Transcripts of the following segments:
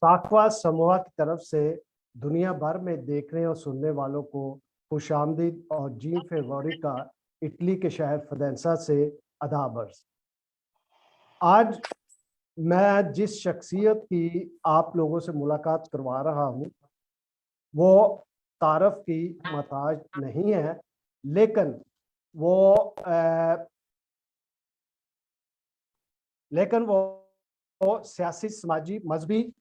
साकवा समूह की तरफ से दुनिया भर में देखने और सुनने वालों को खुशामदीद और जीन फेवरी का इटली के शहर फिरेंसा से अदाबर्स। आज मैं जिस शख्सियत की आप लोगों से मुलाकात करवा रहा हूँ वो तारफ की मोहताज नहीं है, लेकिन वो लेकिन वो सियासी, समाजी, मजहबी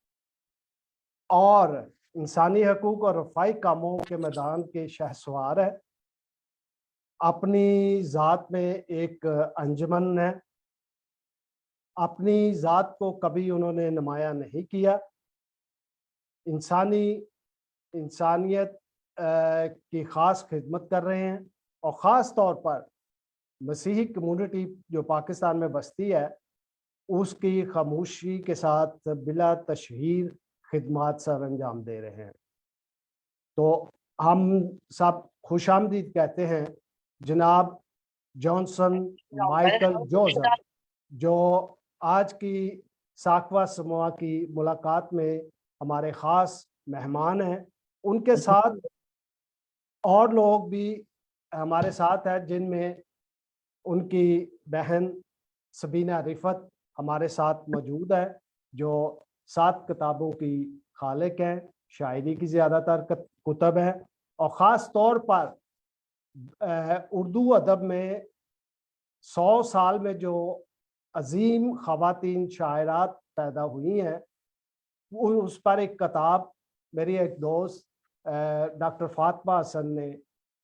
और इंसानी हकूक और रफाई कामों के मैदान के शहसवार है। अपनी ज़ात में एक अंजुमन है। अपनी ज़ात को कभी उन्होंने नुमाया नहीं किया। इंसानियत की ख़ास खिदमत कर रहे हैं और ख़ास तौर पर मसीही कम्युनिटी जो पाकिस्तान में बसती है उसकी खामोशी के साथ बिला तशहीर खिदमात सर अंजाम दे रहे हैं। तो हम सब खुशामदीद कहते हैं जनाब जॉनसन माइकल जोसेफ, जो आज की साकवा समूह की मुलाकात में हमारे ख़ास मेहमान हैं। उनके साथ और लोग भी हमारे साथ हैं, जिनमें उनकी बहन सबीना रिफत हमारे साथ मौजूद है, जो 7 किताबों की खालिक हैं, शायरी की ज़्यादातर कुतब हैं और ख़ास तौर पर उर्दू अदब में 100 साल में जो अजीम ख़वातीन शायरात पैदा हुई हैं उस पर एक किताब मेरी एक दोस्त डॉक्टर फातिमा हसन ने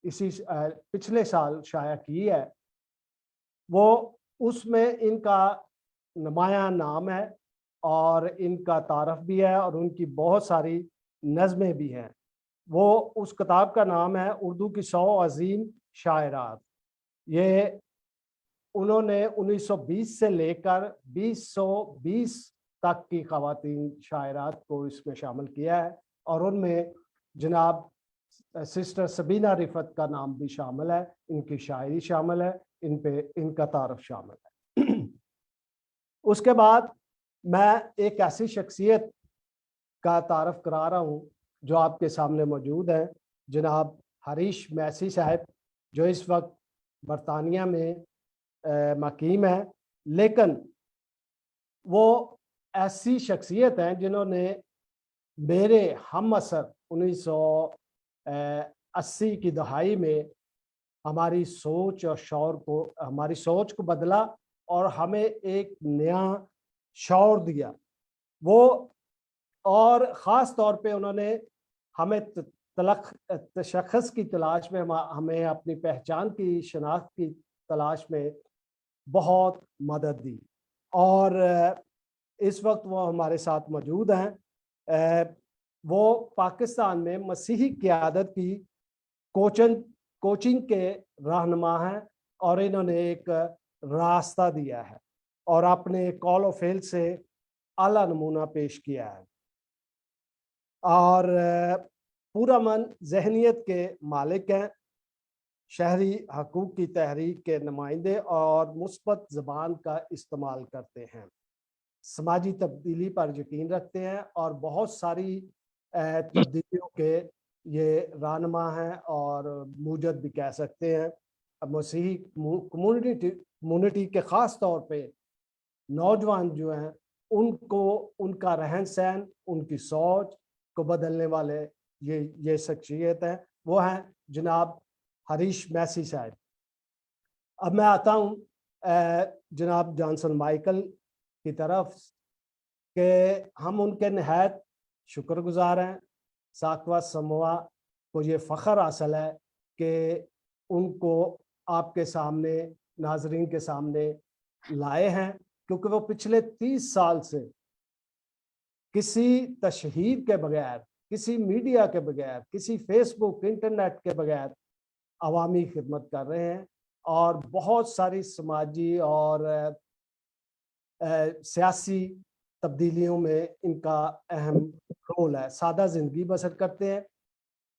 इसी पिछले साल शाया की है। वो उसमें इनका नुमाया नाम है और इनका तारफ़ भी है और उनकी बहुत सारी नज़में भी हैं। वो उस किताब का नाम है उर्दू की 100 अजीम शायरात। ये उन्होंने 1920 से लेकर 2020 तक की ख़वातीन शायरात को इसमें शामिल किया है और उनमें जनाब सिस्टर सबीना रिफत का नाम भी शामिल है, इनकी शायरी शामिल है, इन पे इनका तारफ़ शामिल है। उसके बाद मैं एक ऐसी शख्सियत का तारफ़ करा रहा हूँ जो आपके सामने मौजूद है, जनाब हरीश मैसी साहब, जो इस वक्त बरतानिया में मकीम है, लेकिन वो ऐसी शख्सियत हैं जिन्होंने मेरे हम असर 1980 की दहाई में हमारी सोच और शौर को हमारी सोच को बदला और हमें एक नया शौर दिया। वो और ख़ास तौर पे उन्होंने हमें तलख तशख़्ख़ुस की तलाश में हमें अपनी पहचान की शनाख्त की तलाश में बहुत मदद दी और इस वक्त वो हमारे साथ मौजूद हैं। वो पाकिस्तान में मसीही क़यादत की कोचिंग के रहनुमा हैं और इन्होंने एक रास्ता दिया है और अपने कॉल ऑफ फेल से आला नमूना पेश किया है और पूरा मन जहनीत के मालिक हैं, शहरी हकूक़ की तहरीक के नुमाइंदे और मुस्बत ज़बान का इस्तेमाल करते हैं, समाजी तब्दीली पर यकीन रखते हैं और बहुत सारी तब्दीलियों के ये रहनुमा हैं और मूजद भी कह सकते हैं। मसीही कम्युनिटी के ख़ास तौर पे नौजवान जो हैं उनको उनका रहन सहन, उनकी सोच को बदलने वाले ये शख्सियत हैं। वो हैं जनाब हरीश मैसी साहब। अब मैं आता हूँ जनाब जॉनसन माइकल की तरफ कि हम उनके नहायत शुक्रगुजार हैं। साकवा समूह को ये फ़ख्र हासिल है कि उनको आपके सामने, नाजरीन के सामने लाए हैं, क्योंकि वो पिछले 30 साल से किसी तशहीर के बगैर, किसी मीडिया के बगैर, किसी फेसबुक, इंटरनेट के बगैर अवामी खिदमत कर रहे हैं और बहुत सारी समाजी और सियासी तब्दीलियों में इनका अहम रोल है। सादा ज़िंदगी बसर करते हैं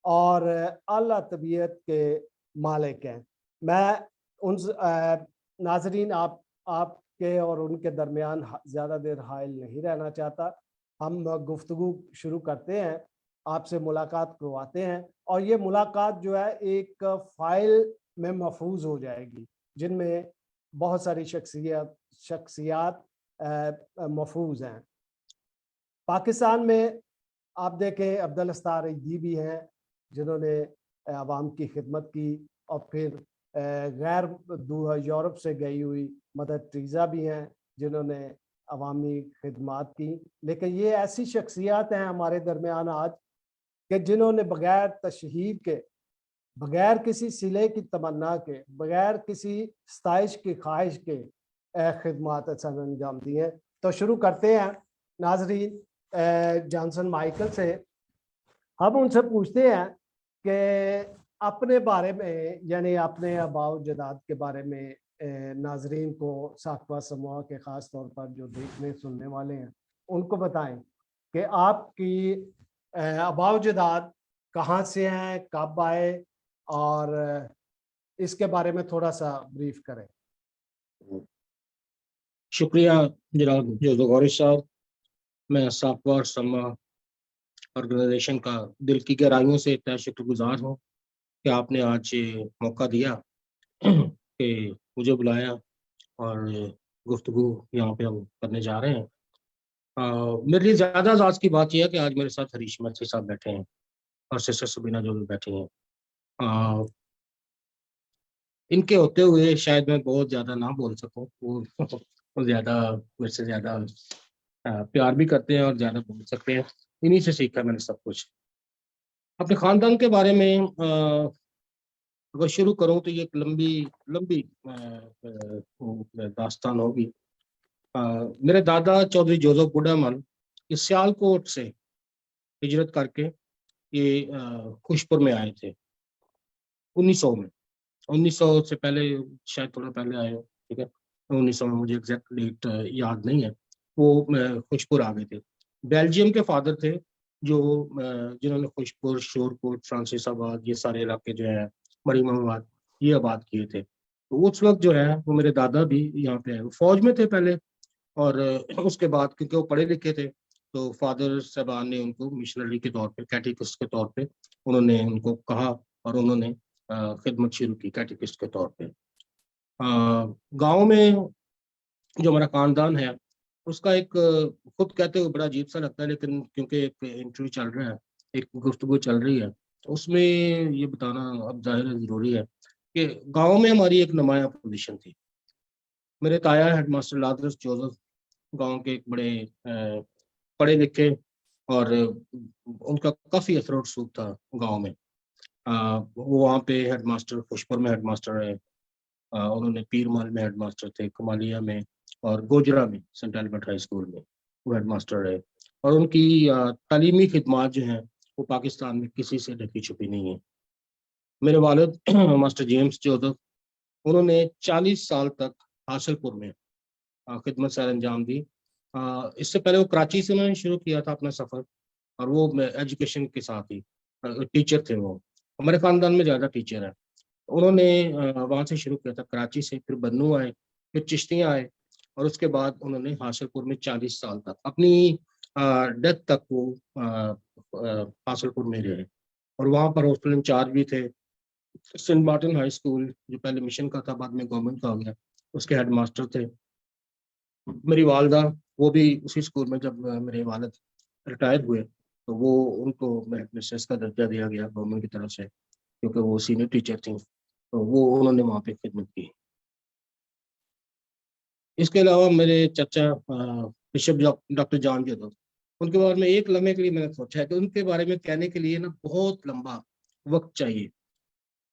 और आला तबीयत के मालिक हैं। मैं उन नाजरीन आपके और उनके दरमियान ज़्यादा देर हाइल नहीं रहना चाहता। हम गुफ्तगू शुरू करते हैं, आपसे मुलाकात करवाते हैं और ये मुलाकात जो है एक फ़ाइल में महफ़ूज़ हो जाएगी, जिनमें बहुत सारी शख्सियात महफ़ूज़ हैं। पाकिस्तान में आप देखें अब्दुल अस्तार अय्यूबी हैं, जिन्होंने अवाम की खिदमत की और फिर गैर यूरोप से गई हुई मदर टेरेसा भी हैं, जिन्होंने अवामी खिदमात की। लेकिन ये ऐसी शख्सियत हैं हमारे दरमियान आज कि जिन्होंने बगैर तशहीद के, बगैर किसी सिले की तमन्ना के, बगैर किसी सताइश की ख्वाहिश के खिदमात सर अंजाम दी हैं। तो शुरू करते हैं नाजरीन जॉनसन माइकल से। हम उनसे पूछते हैं कि अपने बारे में, यानी अपने आबाओ जदाद के बारे में नाजरीन को, साकवा समूह के ख़ास तौर पर जो देखने सुनने वाले हैं, उनको बताएं कि आपकी आबाओ जदाद कहाँ से हैं, कब आए, और इसके बारे में थोड़ा सा ब्रीफ करें। शुक्रिया जनाब जोजो साहब। मैं साकवा और समा ऑर्गेनाइजेशन का दिल की गहराइयों से तय शुक्रगुजार हूँ कि आपने आज ये मौका दिया कि मुझे बुलाया और गुफ्तगू यहाँ पे हम करने जा रहे हैं। मेरे लिए ज़्यादा एजाज़ की बात यह है कि आज मेरे साथ हरीश मच्छी साहब बैठे हैं और सिस्टर सबीना जो भी बैठी हैं। इनके होते हुए शायद मैं बहुत ज़्यादा ना बोल सकूं, वो ज़्यादा मेरे से ज़्यादा प्यार भी करते हैं और ज़्यादा बोल सकते हैं। इन्हीं से सीखा मैंने सब कुछ। अपने ख़ानदान के बारे में अगर शुरू करूं तो ये एक लंबी लंबी दास्तान होगी। मेरे दादा चौधरी जोजो बुढ़ामल इस सियालकोट से हिजरत करके ये खुशपुर में आए थे 1900 में। 1900 से पहले शायद थोड़ा पहले आए हो, ठीक है। 1900 में, मुझे एग्जैक्ट डेट याद नहीं है। वो खुशपुर आ गए थे। बेल्जियम के फादर थे जो जिन्होंने खुशपुर, शोरकोट, फ्रांसिसाबाद, ये सारे इलाके जो है, मरीमाबाद, ये आबाद किए थे। तो उस वक्त जो है वो मेरे दादा भी यहाँ पे आए। वो फौज में थे पहले, और उसके बाद क्योंकि वो पढ़े लिखे थे तो फादर साहबान ने उनको मिशनरी के तौर पे, कैटेकिस्ट के तौर पे उन्होंने उनको कहा और उन्होंने खिदमत शुरू की कैटेकिस्ट के तौर पे। गांव में जो हमारा खानदान है उसका एक खुद कहते हुए बड़ा अजीब सा लगता है, लेकिन क्योंकि एक इंटरव्यू चल रहा है, एक गुफ्तगू चल रही है, तो उसमें ये बताना अब जाहिर है ज़रूरी है कि गांव में हमारी एक नुमाया पोजीशन थी। मेरे ताया हेडमास्टर लादरस जोसेफ गांव के एक बड़े पढ़े लिखे और उनका काफ़ी असर रसूख था गांव में। वो वहाँ पे हेडमास्टर, खुशपुर में हेडमास्टर रहे। उन्होंने पीरमाल में हेडमास्टर थे, कमालिया में और गोजरा में सेंट एल्बर्ट हाई स्कूल में वो हेडमास्टर रहे। और उनकी तालीमी खिदमात जो हैं वो पाकिस्तान में किसी से ढकी छुपी नहीं है। मेरे वालिद मास्टर जेम्स जोसेफ, उन्होंने 40 साल तक हासिलपुर में खिदमत सर अंजाम दी। इससे पहले वो कराची से उन्होंने शुरू किया था अपना सफ़र, और वो एजुकेशन के साथ ही टीचर थे। वो हमारे ख़ानदान में ज़्यादा टीचर है। उन्होंने वहाँ से शुरू किया था कराची से, फिर बन्नू आए, फिर चिश्तियाँ आए, और उसके बाद उन्होंने हासिलपुर में 40 साल तक, अपनी डेथ तक वो हासिलपुर में रहे। और वहाँ पर हॉस्टल इंचार्ज भी थे। सेंट मार्टिन हाई स्कूल जो पहले मिशन का था, बाद में गवर्नमेंट का हो गया, उसके हेडमास्टर थे। मेरी वालदा, वो भी उसी स्कूल में, जब मेरे वालिद रिटायर हुए तो वो उनको मिसेस का दर्जा दिया गया गवर्नमेंट की तरफ से, क्योंकि वो सीनियर टीचर थी, तो वो उन्होंने वहाँ पे खिदमत की। इसके अलावा मेरे चाचा बिशप डॉक्टर जॉन जोसेफ, उनके बारे में एक लम्हे के लिए मैंने सोचा है कि उनके बारे में कहने के लिए ना बहुत लंबा वक्त चाहिए,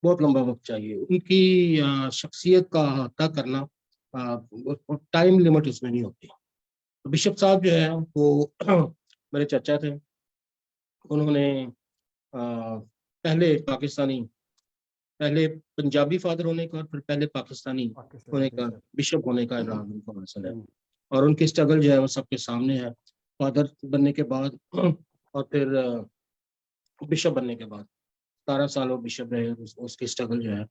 बहुत लंबा वक्त चाहिए। उनकी शख्सियत का अहाता करना, टाइम लिमिट उसमें नहीं होती। तो बिशप साहब जो है वो मेरे चाचा थे। उन्होंने पहले पाकिस्तानी, पहले पंजाबी फादर होने का और फिर पहले पाकिस्तानी पाकिस्तानी होने का, बिशप। बिशप होने का इनाम उनको हासिल है। और उनकी स्ट्रगल जो है वो सबके सामने है, फादर बनने के बाद और फिर बिशप बनने के बाद 17 साल वो बिशप रहे। उसकी स्ट्रगल जो है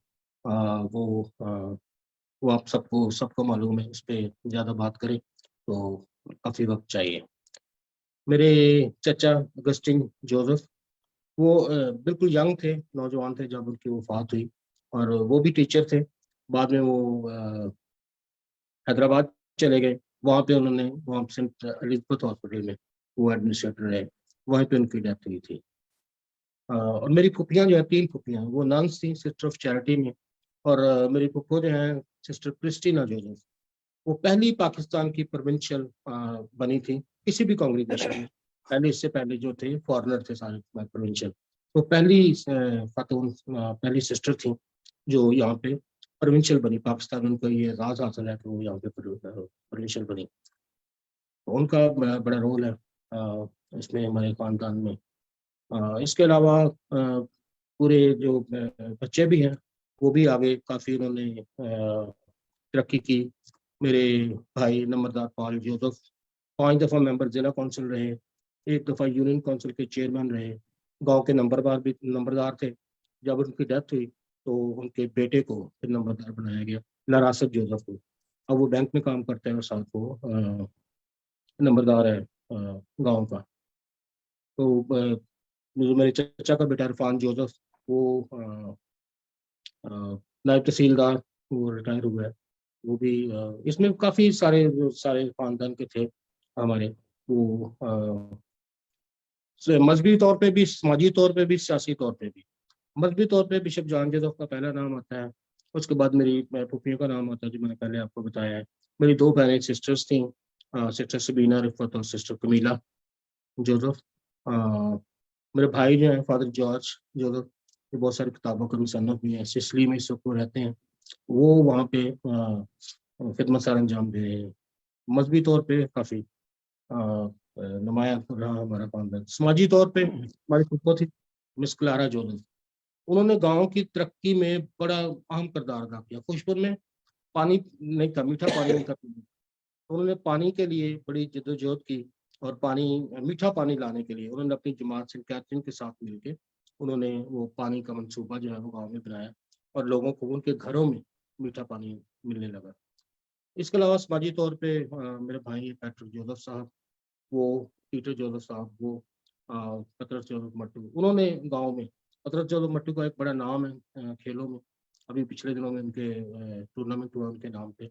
वो आप सबको सबको मालूम है। उस पर ज़्यादा बात करें तो काफ़ी वक्त चाहिए। मेरे चचा अगस्टिन जोसेफ, वो बिल्कुल यंग थे, नौजवान थे जब उनकी वफात हुई, और वो भी टीचर थे। बाद में वो हैदराबाद चले गए। वहाँ पे उन्होंने, वहाँ सेंट एलिजबेथ हॉस्पिटल में वो एडमिनिस्ट्रेटर रहे, वहीं पे उनकी डेथ हुई थी। और मेरी फुफियाँ जो है, 3 फुफियाँ, वो नन्स थी, सिस्टर ऑफ चैरिटी में। और मेरी फुफ्फो जो है सिस्टर क्रिस्टीना जोसेफ, वो पहली पाकिस्तान की प्रोविंशियल बनी थी किसी भी कांग्रेगेशन में। पहले, इससे पहले जो थे फॉरेनर थे सारे प्रोविंशियल, तो पहली खातून, पहली सिस्टर थी जो यहाँ पे प्रोविंशियल बनी। पाकिस्तान में उनको ये एजाज हासिल है कि वो यहाँ पे प्रोविंशियल बनी। तो उनका बड़ा रोल है इसमें, हमारे खानदान में। इसके अलावा पूरे जो बच्चे भी हैं, वो भी आगे काफ़ी उन्होंने तरक्की की। मेरे भाई नंबरदार पॉल जोसेफ 5 दफ़ा मेंबर जिला कौंसिल रहे, 1 दफ़ा यूनियन काउंसिल के चेयरमैन रहे, गांव के नंबरदार थे। जब उनकी डेथ हुई तो उनके बेटे को फिर नंबरदार बनाया गया, नरासत जोसेफ को। अब वो बैंक में काम करते हैं और साथ वो नंबरदार है गांव का। तो जो मेरे चचा का बेटा इरफान जोसेफ, वो नायब तहसीलदार, वो रिटायर हुआ है। वो भी इसमें काफ़ी सारे जो सारे खानदान के थे हमारे, वो मजहबी तौर पे भी, समाजी तौर पे भी, सियासी तौर पे भी। मजहबी तौर पे बिशप जॉन जोसेफ का पहला नाम आता है, उसके बाद मेरी फूफियों का नाम आता है जो मैंने पहले आपको बताया है। मेरी 2 बहनें सिस्टर्स थी, सिस्टर सबीना रिफत और सिस्टर कमीला जोसेफ। अ, मेरे भाई जो हैं फादर जॉर्ज जोसेफ, ये बहुत सारी किताबों के मुसन्निफ भी हैं, सिसली में इस वक्त वो रहते हैं। वो वहाँ पे खिदमत सर अंजाम दे रहे हैं। मजहबी तौर पे काफ़ी नुमाया रहा हमारा खानदान। समाजी तौर पे हमारी फुफो थी मिस क्लारा जोसेफ, उन्होंने गांव की तरक्की में बड़ा अहम किरदार अदा किया। खुशपुर में पानी नहीं था, मीठा पानी नहीं था, तो उन्होंने पानी के लिए बड़ी जद्दोजहद की, और पानी, मीठा पानी लाने के लिए उन्होंने अपनी जमात से कैथरीन के साथ मिलकर उन्होंने वो पानी का मंसूबा जो है वो गाँव में बनाया, और लोगों को उनके घरों में मीठा पानी मिलने लगा। इसके अलावा समाजी तौर पे मेरे भाई पैट्रिक जोसेफ साहब, वो पीटर जोसेफ साहब, वो पतरस जोसेफ मट्टू, उन्होंने गांव में, पतरस जोसेफ मट्टू का एक बड़ा नाम है खेलों में। अभी पिछले दिनों में उनके टूर्नामेंट हुआ उनके नाम पे,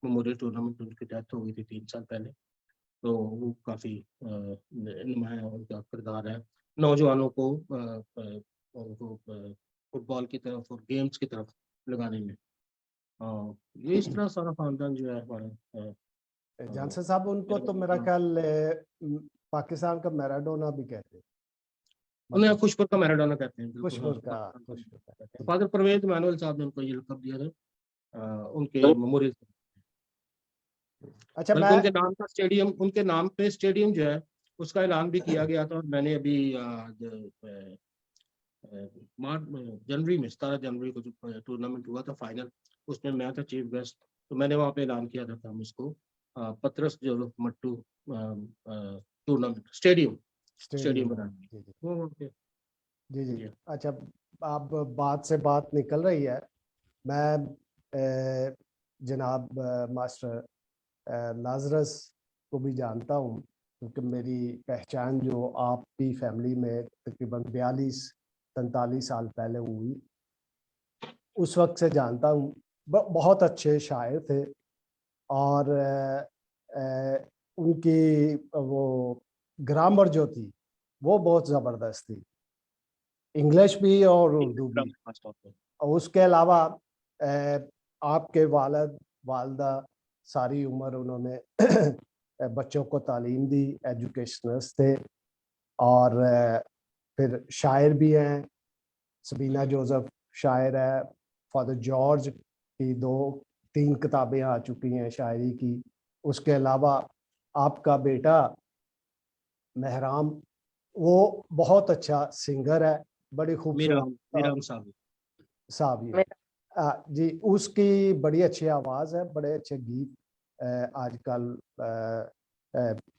मेमोरियल टूर्नामेंट, उनकी डेथ हो गई थी 3 साल पहले। तो वो काफ़ी नुमाया उनका किरदार है नौजवानों को उनको फुटबॉल की तरफ और गेम्स की तरफ लगाने में। ये इस तरह सारा खानदान जो है हमारा जानसर साहब, उनको तो मेरा ख्याल पाकिस्तान का मैराडोना भी कहते हैं। उन्हें खुशपुर का मैराडोना कहते हैं, बिल्कुल। खुशबुर का हाँ, फादर परवेज मैनुअल साहब ने उनको ये लक़ब दिया था उनके मेमोरियल। अच्छा, बल्कि मैं उनके नाम का स्टेडियम, उनके नाम पे स्टेडियम जो है उसका ऐलान भी किया गया था। और मैंने अभी मार्च जनवरी में, 17 जनवरी को जो टूर्नामेंट हुआ था फाइनल, उसमें मैं था चीफ गेस्ट, तो मैंने वहाँ पे ऐलान किया था कि हम इसको पतरस जो मट्टू टूर्नामेंट स्टेडियम बनाएंगे। जी जी वो वहाँ पे जी जी। जी। अच्छा, आप बात से बात निकल रही है। मैं जनाब मास्टर लाजरस को भी जानता हूँ, क्योंकि मेरी पहचान जो आपकी फैमिली में तकरीबन 42-43 साल पहले हुई, उस वक्त से जानता हूँ। बहुत अच्छे शायर थे, और उनकी वो ग्रामर जो थी वो बहुत ज़बरदस्त थी, इंग्लिश भी और उर्दू भी। खासतौर पे और उसके अलावा आपके वालिद वालदा सारी उम्र उन्होंने बच्चों को तालीम दी, एजुकेशनर्स थे। और फिर शायर भी हैं, सबीना जोसेफ शायर है, फादर जॉर्ज की 2-3 किताबें आ चुकी हैं शायरी की। उसके अलावा आपका बेटा महराम, वो बहुत अच्छा सिंगर है, बड़ी मीरा खूबसूरत मीरा साहब। साहब जी। उसकी बड़ी अच्छी आवाज़ है, बड़े अच्छे गीत आजकल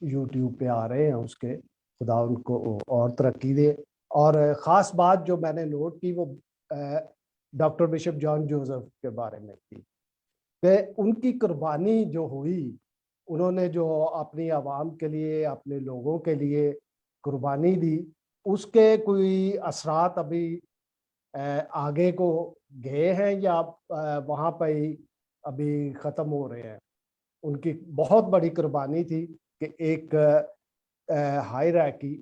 यूट्यूब पे आ रहे हैं उसके। खुदा उनको और तरक्की दे। और ख़ास बात जो मैंने नोट की वो डॉक्टर बिशप जॉन जोसेफ के बारे में थी, कि उनकी कुर्बानी जो हुई उन्होंने जो अपनी आवाम के लिए, अपने लोगों के लिए कुर्बानी दी, उसके कोई असरात अभी आगे को गए हैं या वहाँ पर ही अभी ख़त्म हो रहे हैं? उनकी बहुत बड़ी कुर्बानी थी कि एक हाई रैंकी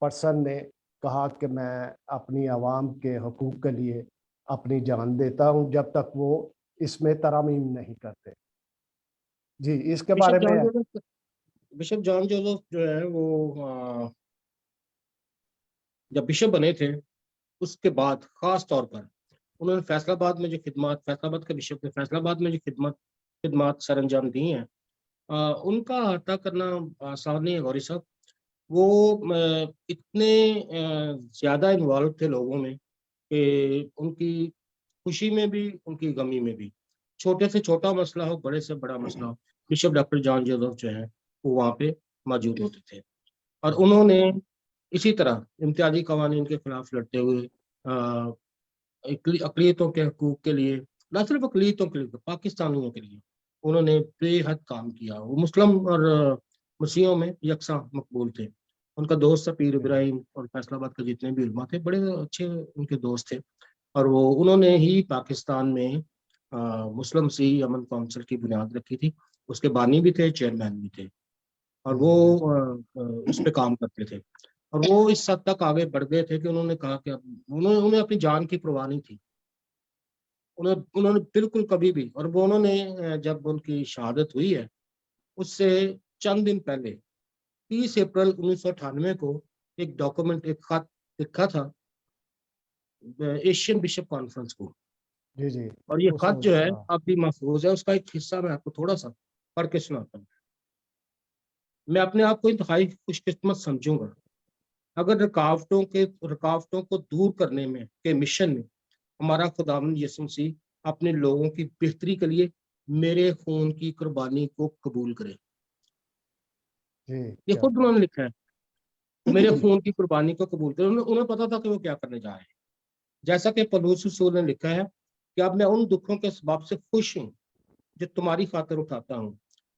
पर्सन ने कहा कि मैं अपनी आवाम के हकूक़ के लिए अपनी जान देता हूँ जब तक वो इसमें तरमीम नहीं करते। जी, इसके बिशप बारे जॉन में। जोसेफ बिशप जॉन जोसेफ जो है वो जब बिशप बने थे उसके बाद खास तौर पर उन्होंने फैसलाबाद में जो खिदमत, फैसलाबाद के बिशप ने फैसलाबाद में जो खिदमत सर अंजाम दी हैं, उनका अहाता करना आसान नहीं है गौरी साहब। वो इतने ज्यादा इन्वॉल्व थे लोगों में कि उनकी खुशी में भी उनकी गमी में भी, छोटे से छोटा मसला हो, बड़े से बड़ा मसला हो, बिशप डॉक्टर जॉन जोसेफ जो है वो वहाँ पे मौजूद होते थे। और उन्होंने इसी तरह इम्तियाजी कवानीन के खिलाफ लड़ते हुए अकलियतों के हकूक के लिए, न सिर्फ अकलियतों के लिए, पाकिस्तानियों के लिए उन्होंने बेहद काम किया। वो मुस्लिम और मसीहों में यकसा मकबूल थे। उनका दोस्त था पीर इब्राहिम, और फैसलाबाद के जितने भी उलमा थे बड़े अच्छे उनके दोस्त थे। और वो उन्होंने ही पाकिस्तान में मुस्लिम सी अमन काउंसिल की बुनियाद रखी थी। उसके बानी भी थे, चेयरमैन भी थे, और वो उस पर काम करते थे। और वो इस हद तक आगे बढ़ गए थे कि उन्होंने कहा कि उन्हें अपनी जान की परवाह नहीं थी। उन्होंने बिल्कुल कभी भी, और वो उन्होंने जब उनकी शहादत हुई है उससे चंद दिन पहले 30 अप्रैल 1998 को एक डॉक्यूमेंट, एक खत लिखा था एशियन बिशप कॉन्फ्रेंस को। जी, जी। और ये उस खत जो है हाँ, अब भी महफूज है। उसका एक हिस्सा मैं आपको थोड़ा सा पढ़ के सुनाता हूँ। मैं अपने आप को इंतहाई खुशकिस्मत समझूंगा अगर रुकावटों को दूर करने में के मिशन में हमारा खुदावंद यीशु मसीह अपने लोगों की बेहतरी के लिए मेरे खून की कुर्बानी को कबूल करे। जी, ये क्या खुद बात। उन्होंने लिखा है, वो मेरे खून की कुर्बानी को कबूल करे। उन्हें पता था कि वो क्या करने जा रहे हैं। जैसा कि पौलुस रसूल ने लिखा है कि अब मैं उन दुखों के सबब से खुश हूँ जो तुम्हारी खातिर उठाता हूँ,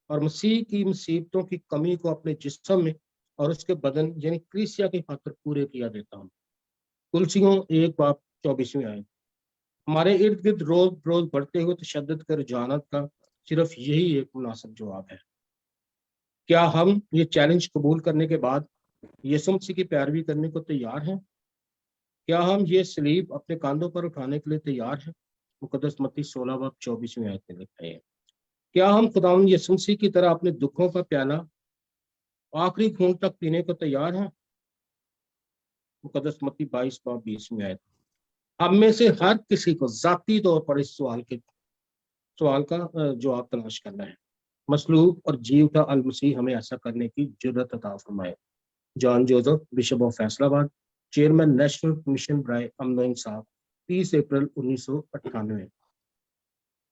और मसीह की मुसीबतों की कमी को अपने जिस्म में और उसके बदन यानी कलीसिया की खातिर पूरे किया देता हूँ। कुलसियों 1 बाब 24 आए। हमारे इर्द गिर्द रोज रोज बढ़ते हुए तशद्दुद के रुझानात का सिर्फ यही एक मुनासिब जवाब है। क्या हम ये चैलेंज कबूल करने के बाद यीशु मसीह की पैरवी करने को तैयार हैं? क्या हम ये सलीब अपने कांधों पर उठाने के लिए तैयार हैं? मुकद्दस मत्ती 16 बाब 24 आयत में लिखा है। क्या हम खुदावंद यीशु मसीह की तरह अपने दुखों का प्याला आखिरी खूंट तक पीने को तैयार हैं? मुकद्दस मत्ती 22 बाब 20 आयत। हम में से हर किसी को जाती तौर पर इस सवाल का जवाब तलाश करना है। मसलूब और जी उठा अल मसीह हमें ऐसा करने की जुर्रत अता फरमाए। John Joseph, bishop of Faisalabad, chairman national commission बराए अमन व इंसाफ, 30 अप्रैल 1998।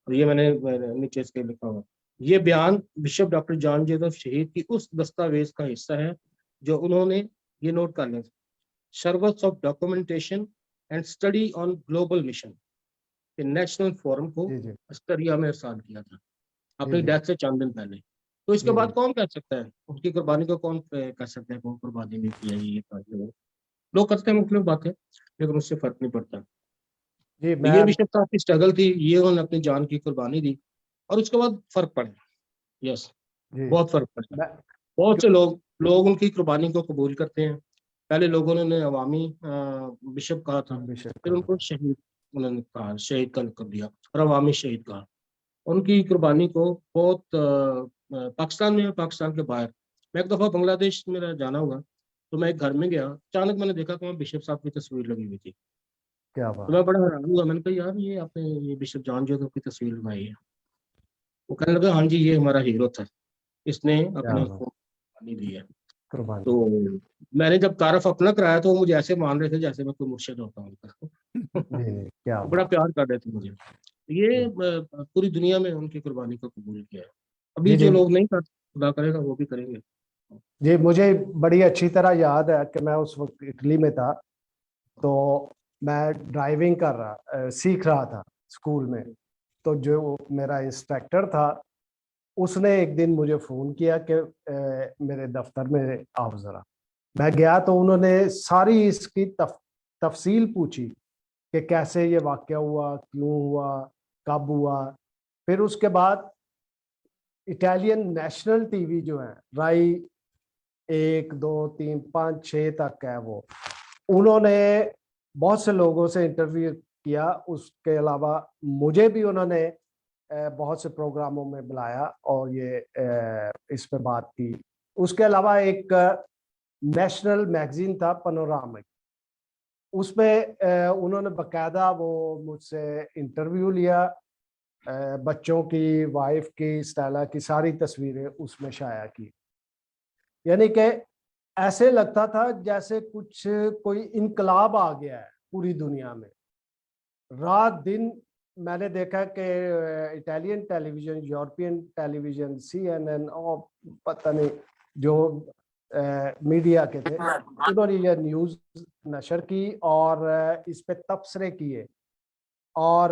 और ये मैंने नीचे इसके लिखा हुआ। ये बयान बिशप डॉक्टर जॉन जोसेफ शहीद की उस दस्तावेज का हिस्सा है जो उन्होंने, ये नोट कर लें, surveys of documentation and study on global mission के नेशनल फोरम को जी, जी, अस्तरिया में इरसाल किया था जी, अपनी जी, डेथ से चंद दिन पहले। तो इसके जी, बाद जी, कौन कह सकता है उनकी कुर्बानी को, कौन कह सकता है कौन कुर्बानी नहीं की है? ये वो लोग करते हैं मुख्तलिफ बातें, लेकिन उससे फर्क नहीं पड़ता। जी, तो ये मैं। बिशप साहब की स्ट्रगल थी, ये उन्होंने अपनी जान की कुर्बानी दी, और उसके बाद फर्क पड़ा। यस, जी, बहुत फर्क पड़ा। मैं। बहुत से क्यों- लोग उनकी कुर्बानी को कबूल करते हैं। पहले लोगों ने उन्हें अवामी बिशप कहा था, बेशक फिर कहा। उनको शहीद उन्होंने कहा, शहीद का लक़ब दिया और अवामी शहीद कहा। उनकी कुर्बानी को बहुत पाकिस्तान में, पाकिस्तान के बाहर, मैं एक दफ़ा बांग्लादेश मेरा जाना हुआ, तो मैं एक घर में गया, अचानक मैंने देखा कि वहाँ बिशप साहब की तस्वीर लगी हुई थी। क्या तो मैं बात। बड़ा हैरान हुआ, मैंने कहा यार ये आपने ये बिशप जॉन जोसेफ की तस्वीर लगाई है। वो कहने लगा हाँ जी ये हमारा हीरो था, इसने क्या अपने बात। खून कुर्बानी दी है। कुर्बानी। तो मैंने जब तारफ अपना कराया तो वो मुझे ऐसे मान रहे थे जैसे मैं कोई मुर्शिद होता हूँ उनका। जी, जी, क्या बड़ा बात। प्यार कर रहे थे मुझे। ये जी, पूरी दुनिया में उनकी कुर्बानी को कबूल किया है। अभी जी, जी, जो लोग नहीं करते, खुदा करेगा वो भी करेंगे। जी, मुझे बड़ी अच्छी तरह याद है कि मैं उस वक्त इटली में था। तो मैं ड्राइविंग सीख रहा था स्कूल में। तो जो मेरा इंस्ट्रक्टर था उसने एक दिन मुझे फ़ोन किया कि मेरे दफ्तर में आओ ज़रा। मैं गया तो उन्होंने सारी इसकी तफसील पूछी कि कैसे ये वाक़या हुआ, क्यों हुआ, कब हुआ। फिर उसके बाद इटालियन नेशनल टीवी जो है, राई 1, 2, 3, 5, 6 तक है वो, उन्होंने बहुत से लोगों से इंटरव्यू किया। उसके अलावा मुझे भी उन्होंने बहुत से प्रोग्रामों में बुलाया और ये इस पे बात की। उसके अलावा एक नेशनल मैगज़ीन था पैनोरामिक, उसमें उन्होंने बाकायदा वो मुझसे इंटरव्यू लिया। बच्चों की, वाइफ की, स्टेला की सारी तस्वीरें उसमें शाया की। यानी कि ऐसे लगता था जैसे कुछ कोई इनकलाब आ गया है पूरी दुनिया में। रात दिन मैंने देखा कि Italian television, European television, CNN और पता नहीं जो मीडिया के थे, उन्होंने ये न्यूज़ नशर की और इस पे तबसरे किए। और